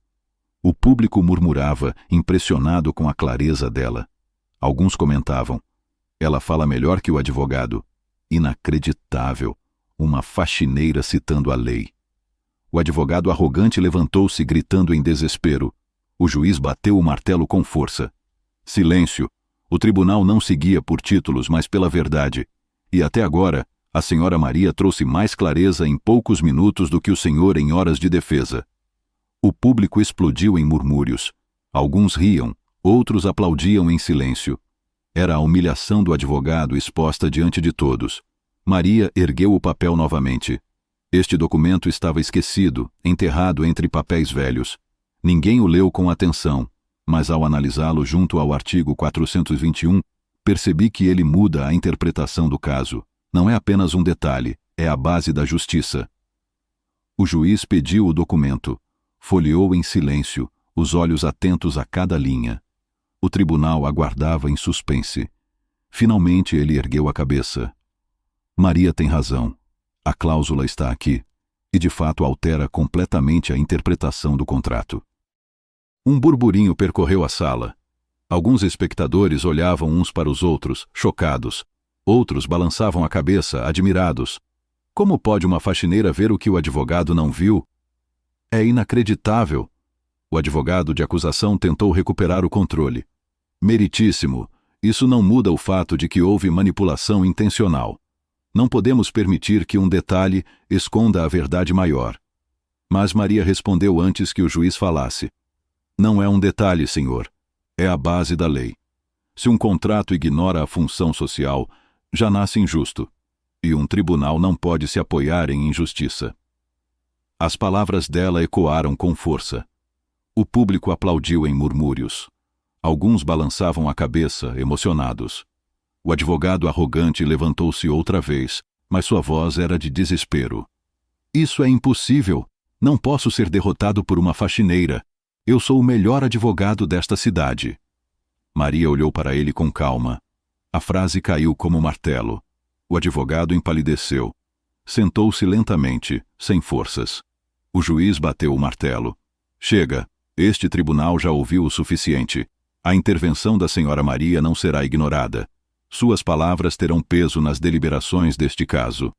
O público murmurava, impressionado com a clareza dela. Alguns comentavam: ela fala melhor que o advogado. Inacreditável. Uma faxineira citando a lei. O advogado arrogante levantou-se, gritando em desespero. O juiz bateu o martelo com força. Silêncio. O tribunal não seguia por títulos, mas pela verdade. E até agora, a senhora Maria trouxe mais clareza em poucos minutos do que o senhor em horas de defesa. O público explodiu em murmúrios. Alguns riam, outros aplaudiam em silêncio. Era a humilhação do advogado exposta diante de todos. Maria ergueu o papel novamente. Este documento estava esquecido, enterrado entre papéis velhos. Ninguém o leu com atenção, mas ao analisá-lo junto ao artigo 421, percebi que ele muda a interpretação do caso. Não é apenas um detalhe, é a base da justiça. O juiz pediu o documento. Folheou em silêncio, os olhos atentos a cada linha. O tribunal aguardava em suspense. Finalmente ele ergueu a cabeça. Maria tem razão. A cláusula está aqui, e de fato altera completamente a interpretação do contrato. Um burburinho percorreu a sala. Alguns espectadores olhavam uns para os outros, chocados. Outros balançavam a cabeça, admirados. Como pode uma faxineira ver o que o advogado não viu? É inacreditável. O advogado de acusação tentou recuperar o controle. Meritíssimo, isso não muda o fato de que houve manipulação intencional. Não podemos permitir que um detalhe esconda a verdade maior. Mas Maria respondeu antes que o juiz falasse. Não é um detalhe, senhor. É a base da lei. Se um contrato ignora a função social, já nasce injusto. E um tribunal não pode se apoiar em injustiça. As palavras dela ecoaram com força. O público aplaudiu em murmúrios. Alguns balançavam a cabeça, emocionados. O advogado arrogante levantou-se outra vez, mas sua voz era de desespero. Isso é impossível. Não posso ser derrotado por uma faxineira. Eu sou o melhor advogado desta cidade. Maria olhou para ele com calma. A frase caiu como martelo. O advogado empalideceu. Sentou-se lentamente, sem forças. O juiz bateu o martelo. Chega. Este tribunal já ouviu o suficiente. A intervenção da senhora Maria não será ignorada. Suas palavras terão peso nas deliberações deste caso.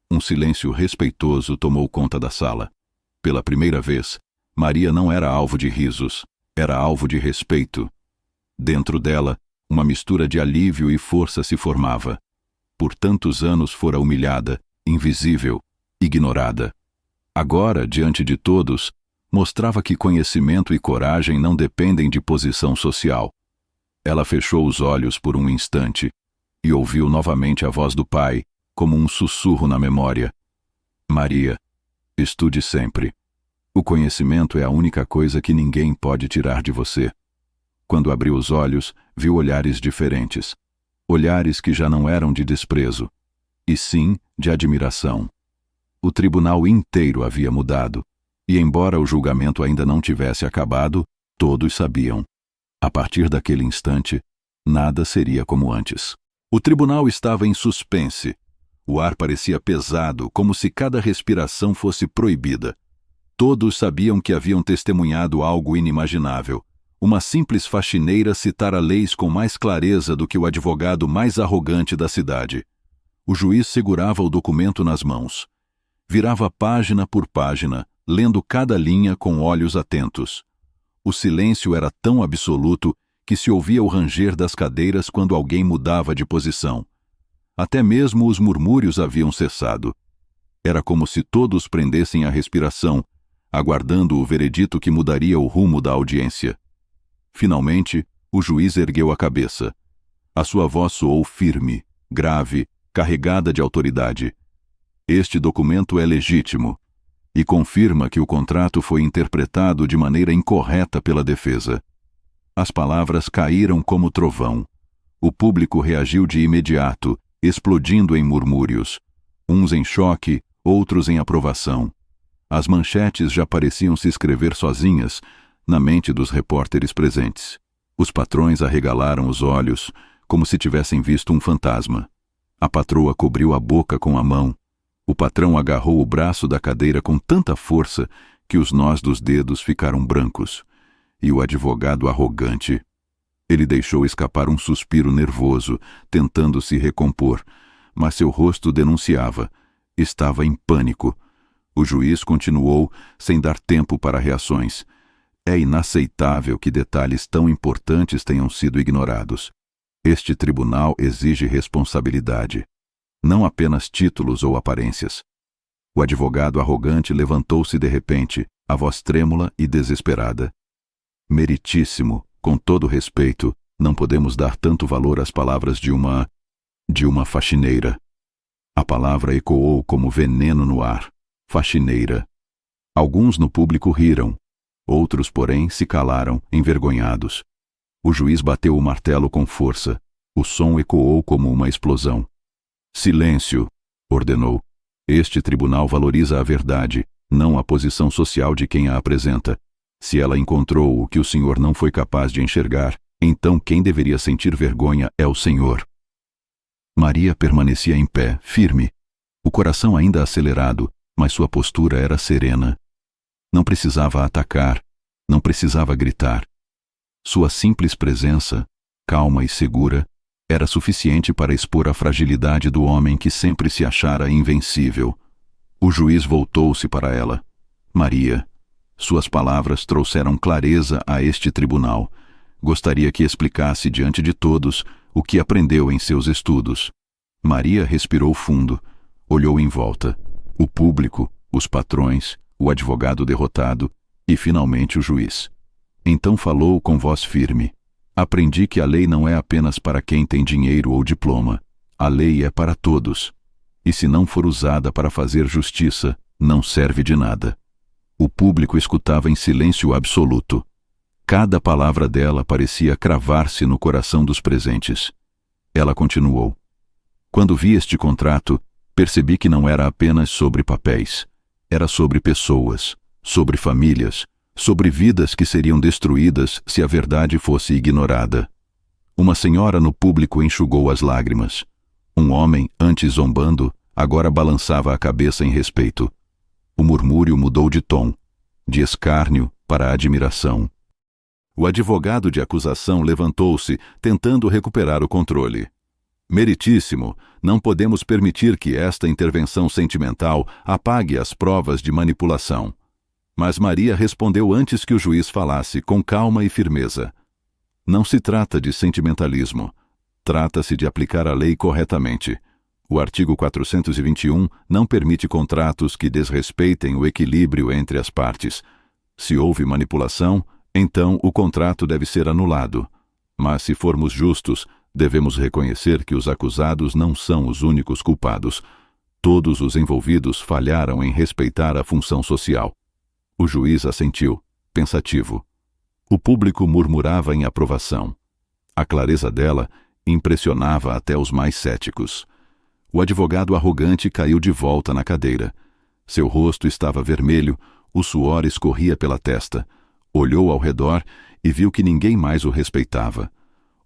Um silêncio respeitoso tomou conta da sala. Pela primeira vez, Maria não era alvo de risos, era alvo de respeito. Dentro dela, uma mistura de alívio e força se formava. Por tantos anos fora humilhada, invisível, ignorada. Agora, diante de todos, mostrava que conhecimento e coragem não dependem de posição social. Ela fechou os olhos por um instante e ouviu novamente a voz do pai, como um sussurro na memória. Maria, estude sempre. O conhecimento é a única coisa que ninguém pode tirar de você. Quando abriu os olhos, viu olhares diferentes. Olhares que já não eram de desprezo, e sim de admiração. O tribunal inteiro havia mudado, e embora o julgamento ainda não tivesse acabado, todos sabiam. A partir daquele instante, nada seria como antes. O tribunal estava em suspense. O ar parecia pesado, como se cada respiração fosse proibida. Todos sabiam que haviam testemunhado algo inimaginável. Uma simples faxineira citara leis com mais clareza do que o advogado mais arrogante da cidade. O juiz segurava o documento nas mãos. Virava página por página, lendo cada linha com olhos atentos. O silêncio era tão absoluto que se ouvia o ranger das cadeiras quando alguém mudava de posição. Até mesmo os murmúrios haviam cessado. Era como se todos prendessem a respiração, aguardando o veredito que mudaria o rumo da audiência. Finalmente, o juiz ergueu a cabeça. A sua voz soou firme, grave, carregada de autoridade. Este documento é legítimo e confirma que o contrato foi interpretado de maneira incorreta pela defesa. As palavras caíram como trovão. O público reagiu de imediato, explodindo em murmúrios, uns em choque, outros em aprovação. As manchetes já pareciam se escrever sozinhas na mente dos repórteres presentes. Os patrões arregalaram os olhos, como se tivessem visto um fantasma. A patroa cobriu a boca com a mão. O patrão agarrou o braço da cadeira com tanta força que os nós dos dedos ficaram brancos. E o advogado arrogante. Ele deixou escapar um suspiro nervoso, tentando se recompor, mas seu rosto denunciava. Estava em pânico. O juiz continuou, sem dar tempo para reações. É inaceitável que detalhes tão importantes tenham sido ignorados. Este tribunal exige responsabilidade. Não apenas títulos ou aparências. O advogado arrogante levantou-se de repente, a voz trêmula e desesperada. Meritíssimo, com todo respeito, não podemos dar tanto valor às palavras de uma faxineira. A palavra ecoou como veneno no ar. Faxineira. Alguns no público riram. Outros, porém, se calaram, envergonhados. O juiz bateu o martelo com força. O som ecoou como uma explosão. Silêncio, ordenou. Este tribunal valoriza a verdade, não a posição social de quem a apresenta. Se ela encontrou o que o senhor não foi capaz de enxergar, então quem deveria sentir vergonha é o senhor. Maria permanecia em pé, firme. O coração ainda acelerado, mas sua postura era serena. Não precisava atacar, não precisava gritar. Sua simples presença, calma e segura, era suficiente para expor a fragilidade do homem que sempre se achara invencível. O juiz voltou-se para ela. Maria, suas palavras trouxeram clareza a este tribunal. Gostaria que explicasse diante de todos o que aprendeu em seus estudos. Maria respirou fundo, olhou em volta. O público, os patrões, o advogado derrotado e, finalmente, o juiz. Então falou com voz firme. Aprendi que a lei não é apenas para quem tem dinheiro ou diploma. A lei é para todos. E se não for usada para fazer justiça, não serve de nada. O público escutava em silêncio absoluto. Cada palavra dela parecia cravar-se no coração dos presentes. Ela continuou. Quando vi este contrato, percebi que não era apenas sobre papéis. Era sobre pessoas, sobre famílias, sobre vidas que seriam destruídas se a verdade fosse ignorada. Uma senhora no público enxugou as lágrimas. Um homem, antes zombando, agora balançava a cabeça em respeito. O murmúrio mudou de tom, de escárnio para admiração. O advogado de acusação levantou-se, tentando recuperar o controle. Meritíssimo, não podemos permitir que esta intervenção sentimental apague as provas de manipulação. Mas Maria respondeu antes que o juiz falasse, com calma e firmeza. Não se trata de sentimentalismo. Trata-se de aplicar a lei corretamente. O artigo 421 não permite contratos que desrespeitem o equilíbrio entre as partes. Se houve manipulação, então o contrato deve ser anulado. Mas se formos justos, devemos reconhecer que os acusados não são os únicos culpados. Todos os envolvidos falharam em respeitar a função social. O juiz assentiu, pensativo. O público murmurava em aprovação. A clareza dela impressionava até os mais céticos. O advogado arrogante caiu de volta na cadeira. Seu rosto estava vermelho, o suor escorria pela testa. Olhou ao redor e viu que ninguém mais o respeitava.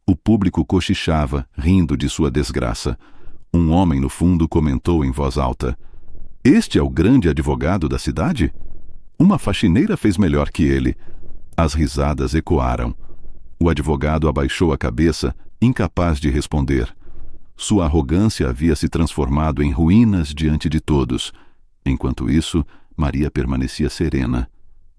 O público cochichava, rindo de sua desgraça. Um homem no fundo comentou em voz alta: "Este é o grande advogado da cidade? Uma faxineira fez melhor que ele." As risadas ecoaram. O advogado abaixou a cabeça, incapaz de responder. Sua arrogância havia se transformado em ruínas diante de todos. Enquanto isso, Maria permanecia serena.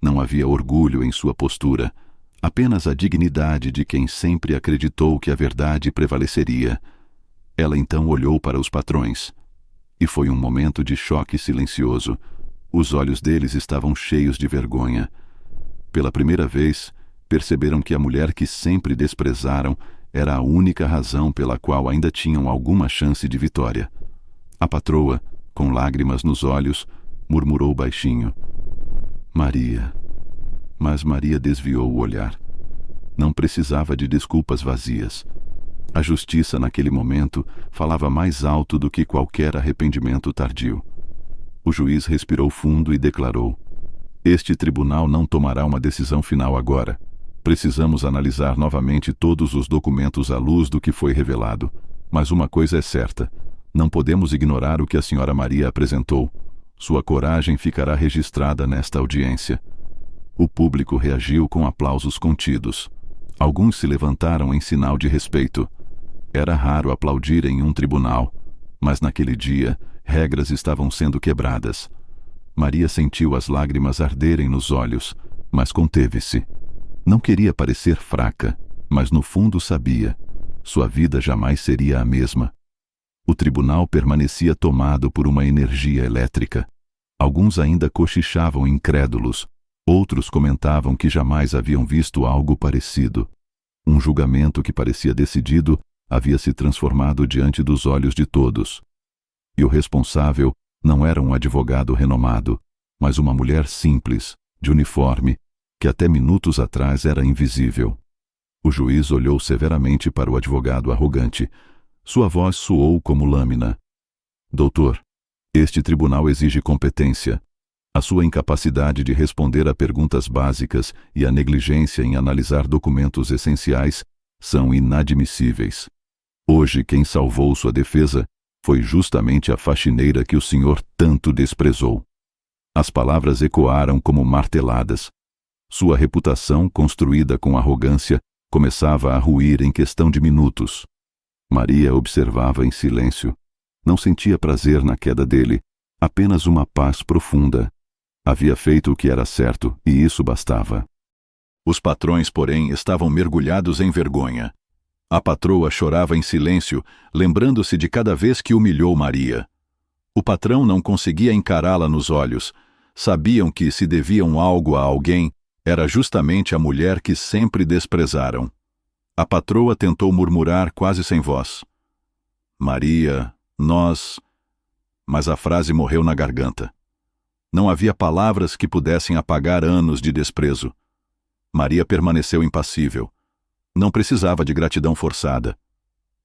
Não havia orgulho em sua postura, apenas a dignidade de quem sempre acreditou que a verdade prevaleceria. Ela então olhou para os patrões. E foi um momento de choque silencioso. Os olhos deles estavam cheios de vergonha. Pela primeira vez, perceberam que a mulher que sempre desprezaram era a única razão pela qual ainda tinham alguma chance de vitória. A patroa, com lágrimas nos olhos, murmurou baixinho: "Maria." Mas Maria desviou o olhar. Não precisava de desculpas vazias. A justiça, naquele momento, falava mais alto do que qualquer arrependimento tardio. O juiz respirou fundo e declarou: "Este tribunal não tomará uma decisão final agora. Precisamos analisar novamente todos os documentos à luz do que foi revelado. Mas uma coisa é certa: não podemos ignorar o que a senhora Maria apresentou. Sua coragem ficará registrada nesta audiência." O público reagiu com aplausos contidos. Alguns se levantaram em sinal de respeito. Era raro aplaudir em um tribunal, mas naquele dia, regras estavam sendo quebradas. Maria sentiu as lágrimas arderem nos olhos, mas conteve-se. Não queria parecer fraca, mas no fundo sabia: sua vida jamais seria a mesma. O tribunal permanecia tomado por uma energia elétrica. Alguns ainda cochichavam incrédulos, outros comentavam que jamais haviam visto algo parecido. Um julgamento que parecia decidido havia se transformado diante dos olhos de todos. E o responsável não era um advogado renomado, mas uma mulher simples, de uniforme, que até minutos atrás era invisível. O juiz olhou severamente para o advogado arrogante. Sua voz soou como lâmina: "Doutor, este tribunal exige competência. A sua incapacidade de responder a perguntas básicas e a negligência em analisar documentos essenciais são inadmissíveis. Hoje quem salvou sua defesa foi justamente a faxineira que o senhor tanto desprezou." As palavras ecoaram como marteladas. Sua reputação, construída com arrogância, começava a ruir em questão de minutos. Maria observava em silêncio. Não sentia prazer na queda dele, apenas uma paz profunda. Havia feito o que era certo, e isso bastava. Os patrões, porém, estavam mergulhados em vergonha. A patroa chorava em silêncio, lembrando-se de cada vez que humilhou Maria. O patrão não conseguia encará-la nos olhos. Sabiam que, se deviam algo a alguém, era justamente a mulher que sempre desprezaram. A patroa tentou murmurar quase sem voz: "Maria, nós..." Mas a frase morreu na garganta. Não havia palavras que pudessem apagar anos de desprezo. Maria permaneceu impassível. Não precisava de gratidão forçada.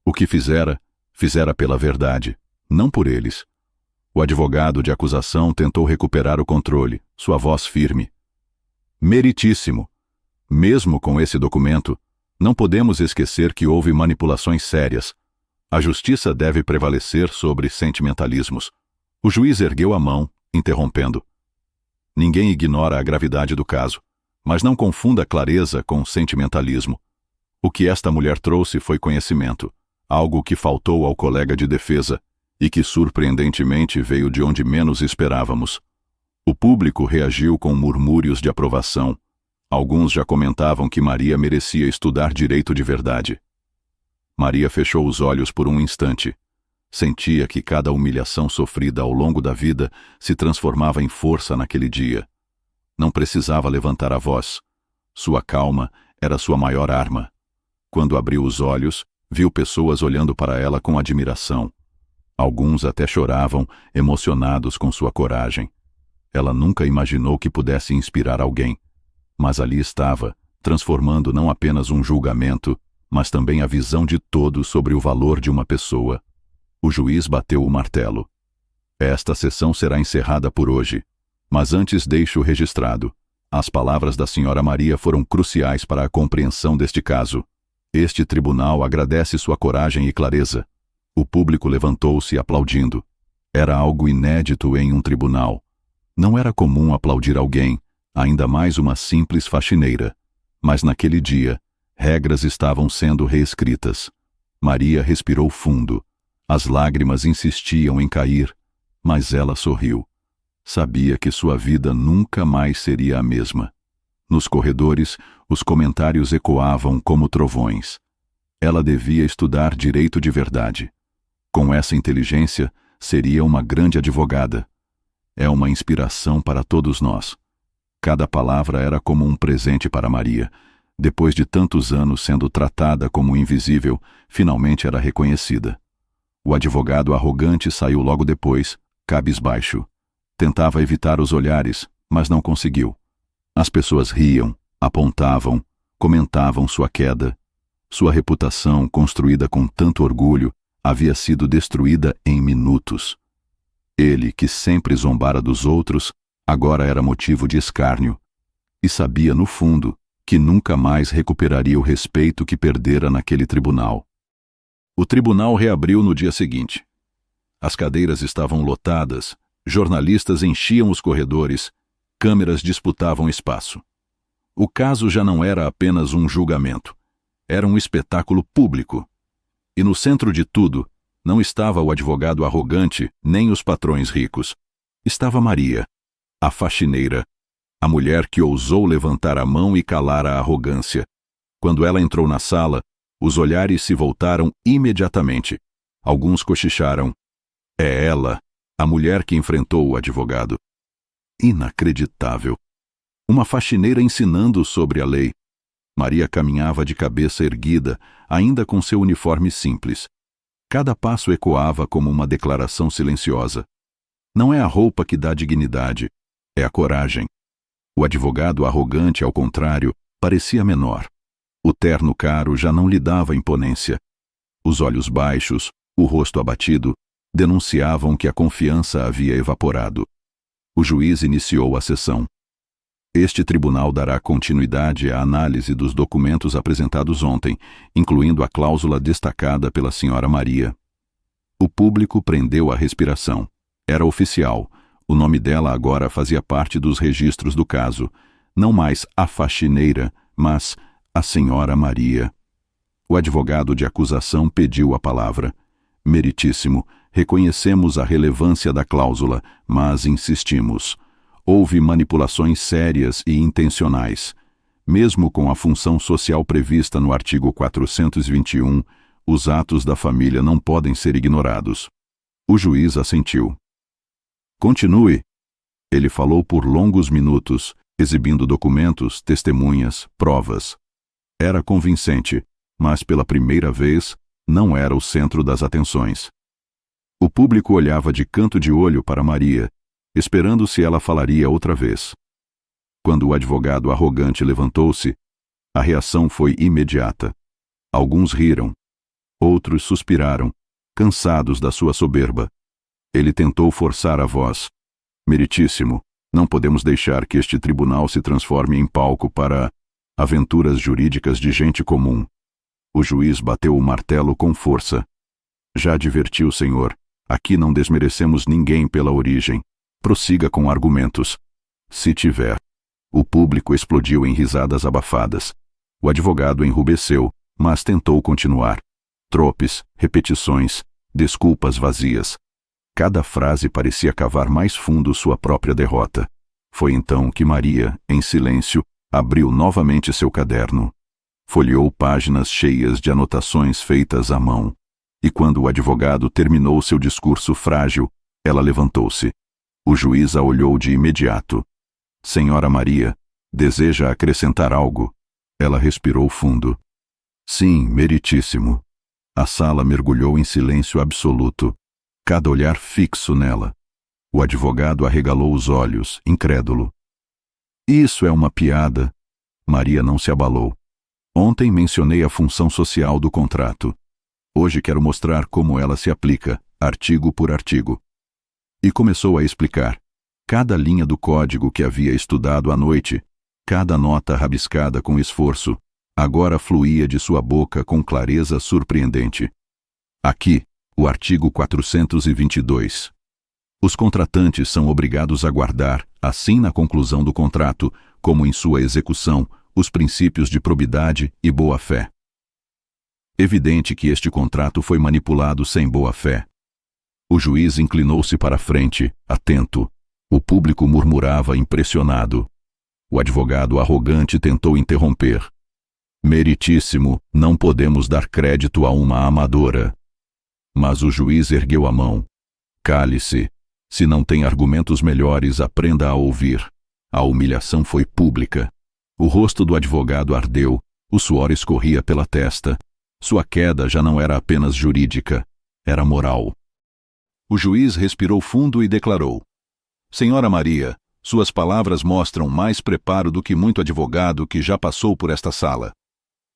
O que fizera, fizera pela verdade, não por eles. O advogado de acusação tentou recuperar o controle, sua voz firme: "Meritíssimo. Mesmo com esse documento, não podemos esquecer que houve manipulações sérias. A justiça deve prevalecer sobre sentimentalismos." O juiz ergueu a mão, interrompendo: "Ninguém ignora a gravidade do caso, mas não confunda clareza com sentimentalismo. O que esta mulher trouxe foi conhecimento. algo que faltou ao colega de defesa e que surpreendentemente veio de onde menos esperávamos. O público reagiu com murmúrios de aprovação. Alguns já comentavam que Maria merecia estudar direito de verdade. Maria fechou os olhos por um instante. Sentia que cada humilhação sofrida ao longo da vida se transformava em força naquele dia. Não precisava levantar a voz. Sua calma era sua maior arma. Quando abriu os olhos, viu pessoas olhando para ela com admiração. Alguns até choravam, emocionados com sua coragem. Ela nunca imaginou que pudesse inspirar alguém. Mas ali estava, transformando não apenas um julgamento, mas também a visão de todos sobre o valor de uma pessoa. O juiz bateu o martelo. Esta sessão será encerrada por hoje, mas antes deixo registrado. As palavras da senhora Maria foram cruciais para a compreensão deste caso. Este tribunal agradece sua coragem e clareza. O público levantou-se aplaudindo. Era algo inédito em um tribunal. Não era comum aplaudir alguém, ainda mais uma simples faxineira. Mas naquele dia, regras estavam sendo reescritas. Maria respirou fundo. As lágrimas insistiam em cair, mas ela sorriu. Sabia que sua vida nunca mais seria a mesma. Nos corredores, os comentários ecoavam como trovões. Ela devia estudar direito de verdade. Com essa inteligência, seria uma grande advogada. É uma inspiração para todos nós. Cada palavra era como um presente para Maria. Depois de tantos anos sendo tratada como invisível, finalmente era reconhecida. O advogado arrogante saiu logo depois, cabisbaixo. Tentava evitar os olhares, mas não conseguiu. As pessoas riam, apontavam, comentavam sua queda. Sua reputação, construída com tanto orgulho, havia sido destruída em minutos. Ele, que sempre zombara dos outros, agora era motivo de escárnio. E sabia, no fundo, que nunca mais recuperaria o respeito que perdera naquele tribunal. O tribunal reabriu no dia seguinte. As cadeiras estavam lotadas, jornalistas enchiam os corredores, câmeras disputavam espaço. O caso já não era apenas um julgamento. Era um espetáculo público. E no centro de tudo, não estava o advogado arrogante nem os patrões ricos. Estava Maria, a faxineira, a mulher que ousou levantar a mão e calar a arrogância. Quando ela entrou na sala, os olhares se voltaram imediatamente. Alguns cochicharam. É ela, a mulher que enfrentou o advogado. Inacreditável. Uma faxineira ensinando sobre a lei. Maria caminhava de cabeça erguida, ainda com seu uniforme simples. Cada passo ecoava como uma declaração silenciosa. Não é a roupa que dá dignidade, é a coragem. O advogado arrogante, ao contrário, parecia menor. O terno caro já não lhe dava imponência. Os olhos baixos, o rosto abatido, denunciavam que a confiança havia evaporado. O juiz iniciou a sessão. Este tribunal dará continuidade à análise dos documentos apresentados ontem, incluindo a cláusula destacada pela senhora Maria. O público prendeu a respiração. Era oficial. O nome dela agora fazia parte dos registros do caso. Não mais a faxineira, mas a senhora Maria. O advogado de acusação pediu a palavra. Meritíssimo, reconhecemos a relevância da cláusula, mas insistimos. Houve manipulações sérias e intencionais. Mesmo com a função social prevista no artigo 421, os atos da família não podem ser ignorados. O juiz assentiu. Continue. Ele falou por longos minutos, exibindo documentos, testemunhas, provas. Era convincente, mas pela primeira vez não era o centro das atenções. O público olhava de canto de olho para Maria, esperando se ela falaria outra vez. Quando o advogado arrogante levantou-se, a reação foi imediata. Alguns riram. Outros suspiraram, cansados da sua soberba. Ele tentou forçar a voz. Meritíssimo, não podemos deixar que este tribunal se transforme em palco para aventuras jurídicas de gente comum. O juiz bateu o martelo com força. Já adverti o senhor, aqui não desmerecemos ninguém pela origem. Prossiga com argumentos. Se tiver. O público explodiu em risadas abafadas. O advogado enrubesceu, mas tentou continuar. Tropes, repetições, desculpas vazias. Cada frase parecia cavar mais fundo sua própria derrota. Foi então que Maria, em silêncio, abriu novamente seu caderno. Folheou páginas cheias de anotações feitas à mão. E quando o advogado terminou seu discurso frágil, ela levantou-se. O juiz a olhou de imediato. Senhora Maria, deseja acrescentar algo? Ela respirou fundo. Sim, meritíssimo. A sala mergulhou em silêncio absoluto, cada olhar fixo nela. O advogado arregalou os olhos, incrédulo. Isso é uma piada. Maria não se abalou. Ontem mencionei a função social do contrato. Hoje quero mostrar como ela se aplica, artigo por artigo. E começou a explicar. Cada linha do código que havia estudado à noite, cada nota rabiscada com esforço, agora fluía de sua boca com clareza surpreendente. Aqui, o artigo 422. Os contratantes são obrigados a guardar, assim na conclusão do contrato, como em sua execução, os princípios de probidade e boa-fé. Evidente que este contrato foi manipulado sem boa-fé. O juiz inclinou-se para a frente, atento. O público murmurava impressionado. O advogado arrogante tentou interromper. Meritíssimo, não podemos dar crédito a uma amadora. Mas o juiz ergueu a mão. Cale-se. Se não tem argumentos melhores, aprenda a ouvir. A humilhação foi pública. O rosto do advogado ardeu, o suor escorria pela testa. Sua queda já não era apenas jurídica, era moral. O juiz respirou fundo e declarou: Senhora Maria, suas palavras mostram mais preparo do que muito advogado que já passou por esta sala.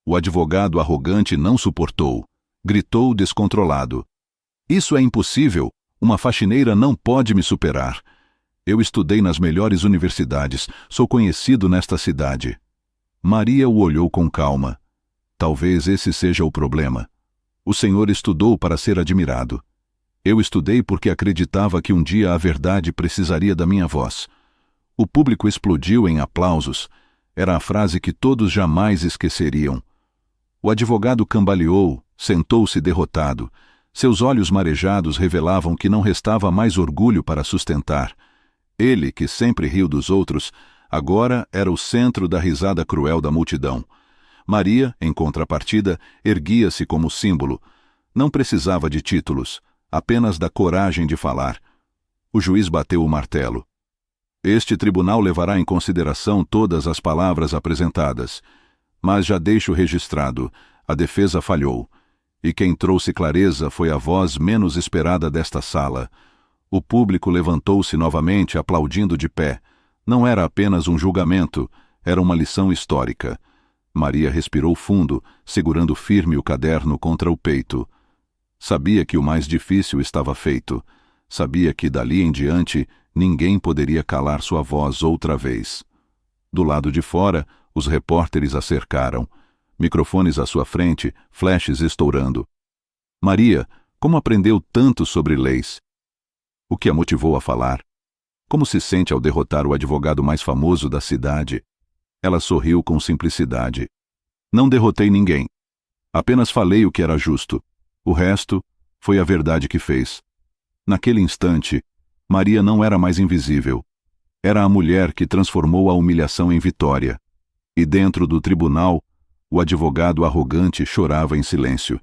O advogado arrogante não suportou. Gritou descontrolado. Isso é impossível. Uma faxineira não pode me superar. Eu estudei nas melhores universidades, sou conhecido nesta cidade. Maria o olhou com calma. Talvez esse seja o problema. O senhor estudou para ser admirado. Eu estudei porque acreditava que um dia a verdade precisaria da minha voz. O público explodiu em aplausos. Era a frase que todos jamais esqueceriam. O advogado cambaleou, sentou-se derrotado. Seus olhos marejados revelavam que não restava mais orgulho para sustentar. Ele, que sempre riu dos outros, agora era o centro da risada cruel da multidão. Maria, em contrapartida, erguia-se como símbolo. Não precisava de títulos, apenas da coragem de falar. O juiz bateu o martelo. Este tribunal levará em consideração todas as palavras apresentadas. Mas já deixo registrado, a defesa falhou. E quem trouxe clareza foi a voz menos esperada desta sala. O público levantou-se novamente, aplaudindo de pé. Não era apenas um julgamento, era uma lição histórica. Maria respirou fundo, segurando firme o caderno contra o peito. Sabia que o mais difícil estava feito. Sabia que dali em diante ninguém poderia calar sua voz outra vez. Do lado de fora, os repórteres a cercaram. Microfones à sua frente, flashes estourando. Maria, como aprendeu tanto sobre leis? O que a motivou a falar? Como se sente ao derrotar o advogado mais famoso da cidade? Ela sorriu com simplicidade. Não derrotei ninguém. Apenas falei o que era justo. O resto foi a verdade que fez. Naquele instante, Maria não era mais invisível. Era a mulher que transformou a humilhação em vitória. E dentro do tribunal, o advogado arrogante chorava em silêncio.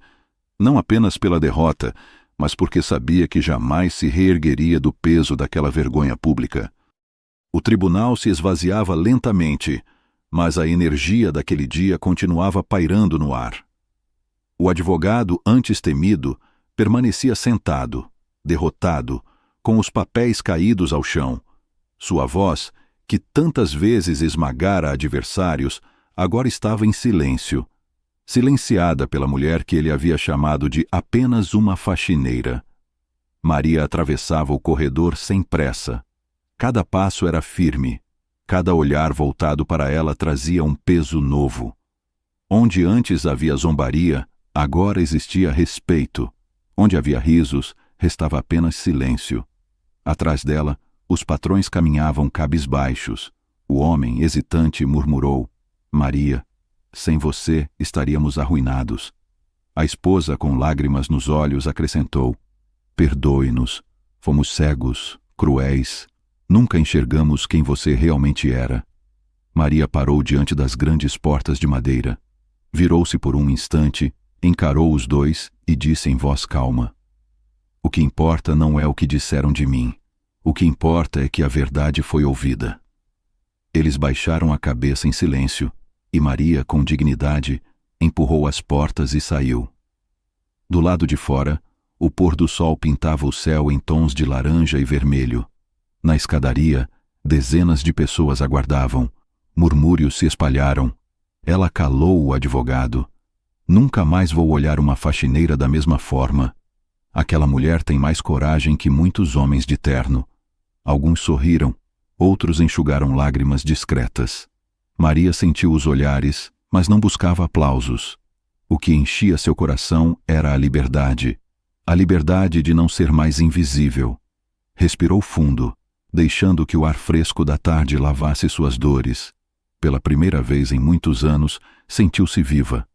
Não apenas pela derrota, mas porque sabia que jamais se reergueria do peso daquela vergonha pública. O tribunal se esvaziava lentamente, mas a energia daquele dia continuava pairando no ar. O advogado, antes temido, permanecia sentado, derrotado, com os papéis caídos ao chão. Sua voz, que tantas vezes esmagara adversários, agora estava em silêncio, silenciada pela mulher que ele havia chamado de apenas uma faxineira. Maria atravessava o corredor sem pressa. Cada passo era firme, cada olhar voltado para ela trazia um peso novo. Onde antes havia zombaria, agora existia respeito. Onde havia risos, restava apenas silêncio. Atrás dela, os patrões caminhavam cabisbaixos. O homem, hesitante, murmurou: Maria, sem você estaríamos arruinados. A esposa, com lágrimas nos olhos, acrescentou: perdoe-nos, fomos cegos, cruéis, nunca enxergamos quem você realmente era. Maria parou diante das grandes portas de madeira, virou-se por um instante, encarou os dois e disse em voz calma: o que importa não é o que disseram de mim, o que importa é que a verdade foi ouvida. Eles baixaram a cabeça em silêncio, e Maria, com dignidade, empurrou as portas e saiu. Do lado de fora, o pôr do sol pintava o céu em tons de laranja e vermelho. Na escadaria, dezenas de pessoas aguardavam. Murmúrios se espalharam. Ela calou o advogado. Nunca mais vou olhar uma faxineira da mesma forma. Aquela mulher tem mais coragem que muitos homens de terno. Alguns sorriram, outros enxugaram lágrimas discretas. Maria sentiu os olhares, mas não buscava aplausos. O que enchia seu coração era a liberdade de não ser mais invisível. Respirou fundo, deixando que o ar fresco da tarde lavasse suas dores. Pela primeira vez em muitos anos, sentiu-se viva.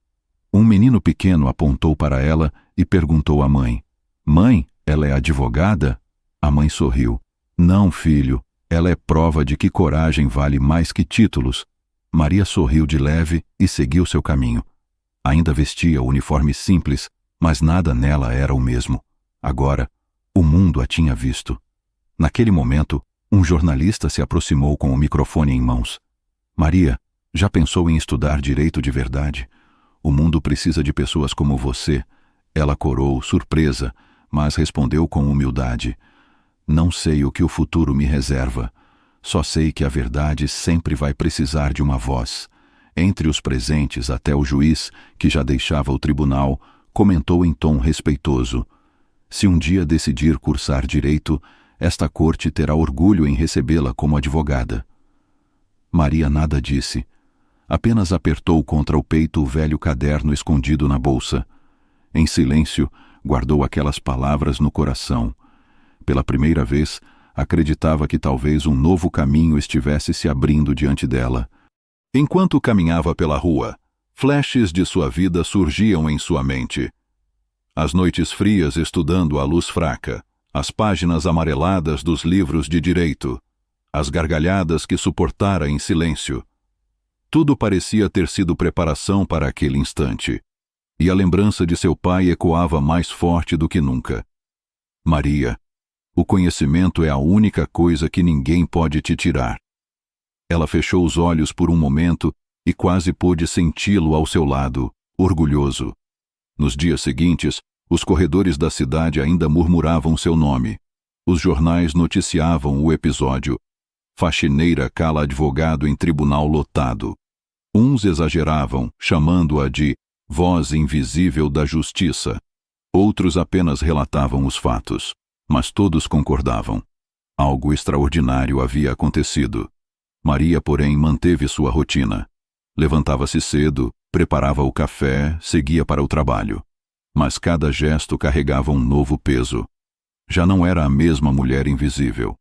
Um menino pequeno apontou para ela e perguntou à mãe: mãe, ela é advogada? A mãe sorriu. Não, filho, ela é prova de que coragem vale mais que títulos. Maria sorriu de leve e seguiu seu caminho. Ainda vestia o uniforme simples, mas nada nela era o mesmo. Agora, o mundo a tinha visto. Naquele momento, um jornalista se aproximou com o microfone em mãos. Maria, já pensou em estudar direito de verdade? O mundo precisa de pessoas como você. Ela corou, surpresa, mas respondeu com humildade: não sei o que o futuro me reserva. Só sei que a verdade sempre vai precisar de uma voz. Entre os presentes, até o juiz, que já deixava o tribunal, comentou em tom respeitoso: se um dia decidir cursar direito, esta corte terá orgulho em recebê-la como advogada. Maria nada disse. Apenas apertou contra o peito o velho caderno escondido na bolsa. Em silêncio, guardou aquelas palavras no coração. Pela primeira vez, acreditava que talvez um novo caminho estivesse se abrindo diante dela. Enquanto caminhava pela rua, flashes de sua vida surgiam em sua mente. As noites frias estudando à luz fraca, as páginas amareladas dos livros de direito, as gargalhadas que suportara em silêncio. Tudo parecia ter sido preparação para aquele instante, e a lembrança de seu pai ecoava mais forte do que nunca. Maria, o conhecimento é a única coisa que ninguém pode te tirar. Ela fechou os olhos por um momento e quase pôde senti-lo ao seu lado, orgulhoso. Nos dias seguintes, os corredores da cidade ainda murmuravam seu nome. Os jornais noticiavam o episódio. Faxineira cala advogado em tribunal lotado. Uns exageravam, chamando-a de voz invisível da justiça. Outros apenas relatavam os fatos, mas todos concordavam. Algo extraordinário havia acontecido. Maria, porém, manteve sua rotina. Levantava-se cedo, preparava o café, seguia para o trabalho. Mas cada gesto carregava um novo peso. Já não era a mesma mulher invisível.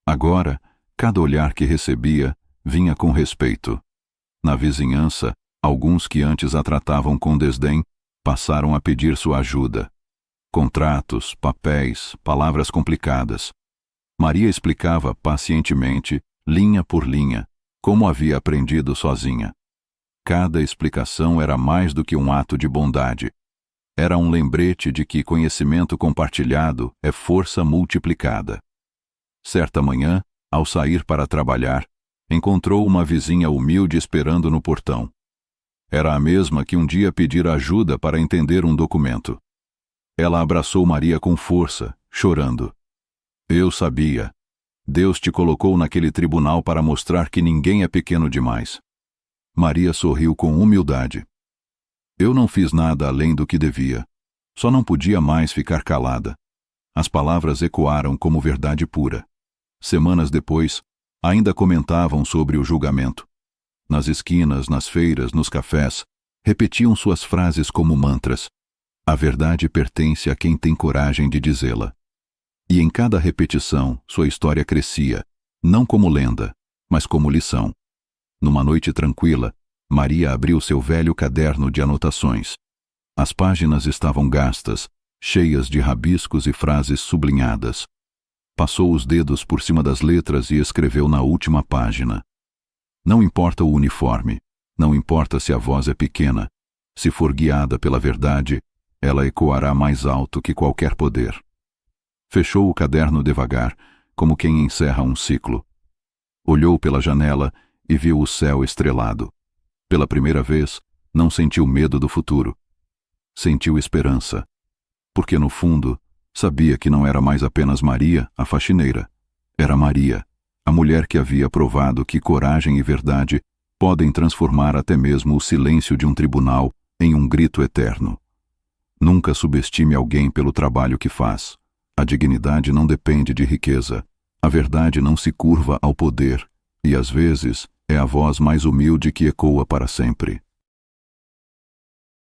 Agora, cada olhar que recebia vinha com respeito. Na vizinhança, alguns que antes a tratavam com desdém passaram a pedir sua ajuda. Contratos, papéis, palavras complicadas. Maria explicava pacientemente, linha por linha, como havia aprendido sozinha. Cada explicação era mais do que um ato de bondade. Era um lembrete de que conhecimento compartilhado é força multiplicada. Certa manhã, ao sair para trabalhar, encontrou uma vizinha humilde esperando no portão. Era a mesma que um dia pedira ajuda para entender um documento. Ela abraçou Maria com força, chorando. Eu sabia. Deus te colocou naquele tribunal para mostrar que ninguém é pequeno demais. Maria sorriu com humildade. Eu não fiz nada além do que devia. Só não podia mais ficar calada. As palavras ecoaram como verdade pura. Semanas depois, ainda comentavam sobre o julgamento. Nas esquinas, nas feiras, nos cafés, repetiam suas frases como mantras. A verdade pertence a quem tem coragem de dizê-la. E em cada repetição, sua história crescia, não como lenda, mas como lição. Numa noite tranquila, Maria abriu seu velho caderno de anotações. As páginas estavam gastas, cheias de rabiscos e frases sublinhadas. Passou os dedos por cima das letras e escreveu na última página. Não importa o uniforme, não importa se a voz é pequena, se for guiada pela verdade, ela ecoará mais alto que qualquer poder. Fechou o caderno devagar, como quem encerra um ciclo. Olhou pela janela e viu o céu estrelado. Pela primeira vez, não sentiu medo do futuro. Sentiu esperança. Porque, no fundo, sabia que não era mais apenas Maria, a faxineira. Era Maria, a mulher que havia provado que coragem e verdade podem transformar até mesmo o silêncio de um tribunal em um grito eterno. Nunca subestime alguém pelo trabalho que faz. A dignidade não depende de riqueza. A verdade não se curva ao poder. E, às vezes, é a voz mais humilde que ecoa para sempre.